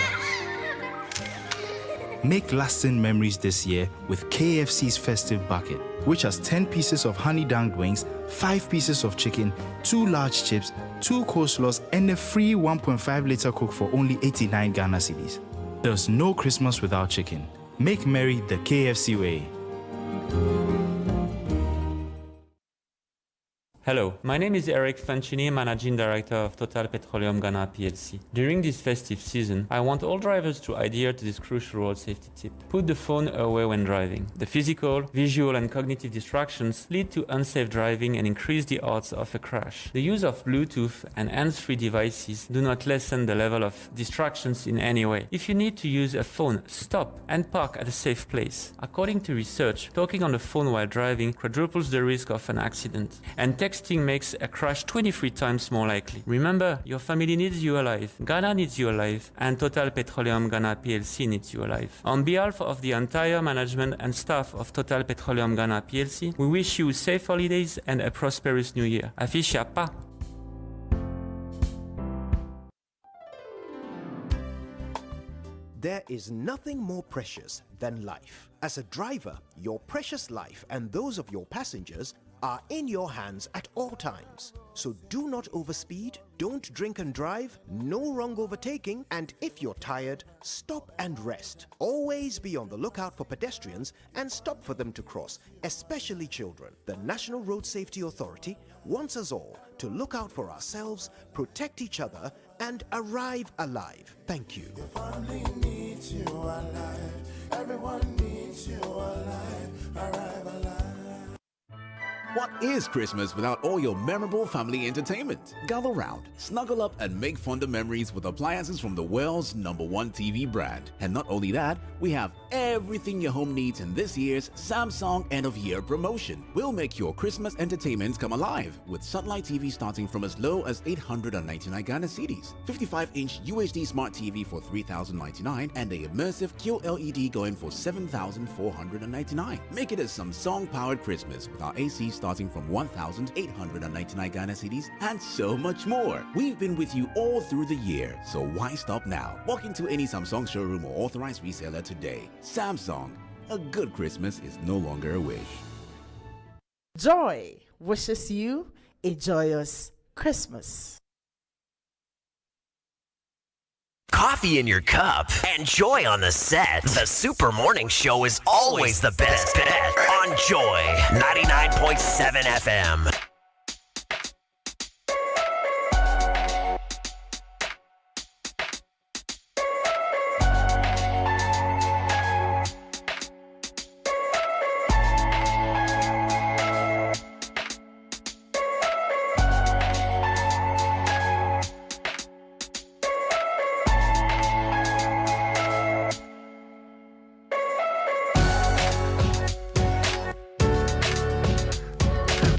Make lasting memories this year with KFC's Festive Bucket, which has 10 pieces of honey dunked wings, 5 pieces of chicken, 2 large chips, 2 coleslaws, and a free 1.5-liter Coke for only 89 Ghana cedis. There's no Christmas without chicken. Make merry the KFC way. Hello, my name is Eric Fancini, Managing Director of Total Petroleum Ghana PLC. During this festive season, I want all drivers to adhere to this crucial road safety tip. Put the phone away when driving. The physical, visual and cognitive distractions lead to unsafe driving and increase the odds of a crash. The use of Bluetooth and hands-free devices do not lessen the level of distractions in any way. If you need to use a phone, stop and park at a safe place. According to research, talking on the phone while driving quadruples the risk of an accident. And texting makes a crash 23 times more likely. Remember, your family needs you alive, Ghana needs you alive, and Total Petroleum Ghana PLC needs you alive. On behalf of the entire management and staff of Total Petroleum Ghana PLC, we wish you safe holidays and a prosperous new year. Afisha pa! There is nothing more precious than life. As a driver, your precious life and those of your passengers are in your hands at all times. So do not overspeed, don't drink and drive, no wrong overtaking, and if you're tired, stop and rest. Always be on the lookout for pedestrians and stop for them to cross, especially children. The National Road Safety Authority wants us all to look out for ourselves, protect each other, and arrive alive. Thank you. Your family needs you alive. Everyone needs you alive. Arrive alive. What is Christmas without all your memorable family entertainment? Gather round, snuggle up, and make fonder memories with appliances from the world's #1 TV brand. And not only that, we have everything your home needs in this year's Samsung End of Year promotion. We'll make your Christmas entertainment come alive with satellite TV starting from as low as 899 Ghana cedis, 55-inch UHD Smart TV for 3,099, and a immersive QLED going for 7,499. Make it a Samsung-powered Christmas with our AC starting from 1,899 Ghana cedis and so much more. We've been with you all through the year, so why stop now? Walk into any Samsung showroom or authorized reseller today. Samsung, a good Christmas is no longer a wish. Joy wishes you a joyous Christmas. Coffee in your cup and joy on the set. The Super Morning Show is always the best bet on Joy 99.7 FM.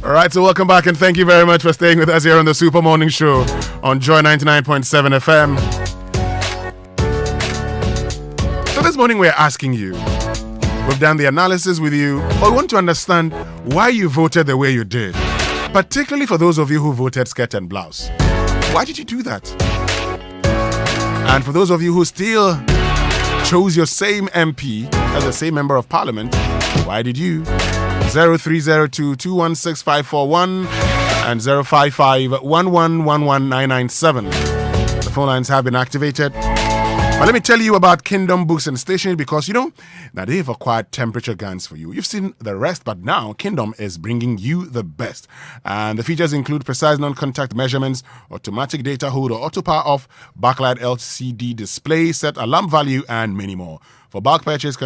All right, so welcome back and thank you very much for staying with us here on the Super Morning Show on Joy 99.7 FM. So this morning we're asking you, we've done the analysis with you, but we want to understand why you voted the way you did, particularly for those of you who voted skirt and blouse. Why did you do that? And for those of you who still chose your same MP as the same member of parliament, why did you? 0302-216-541 and 055-1111997. The phone lines have been activated. But let me tell you about Kingdom Books and Stationery because, now they've acquired temperature guns for you. You've seen the rest, but now Kingdom is bringing you the best. And the features include precise non-contact measurements, automatic data hold or auto power off, backlight LCD display, set alarm value, and many more. For bulk purchase,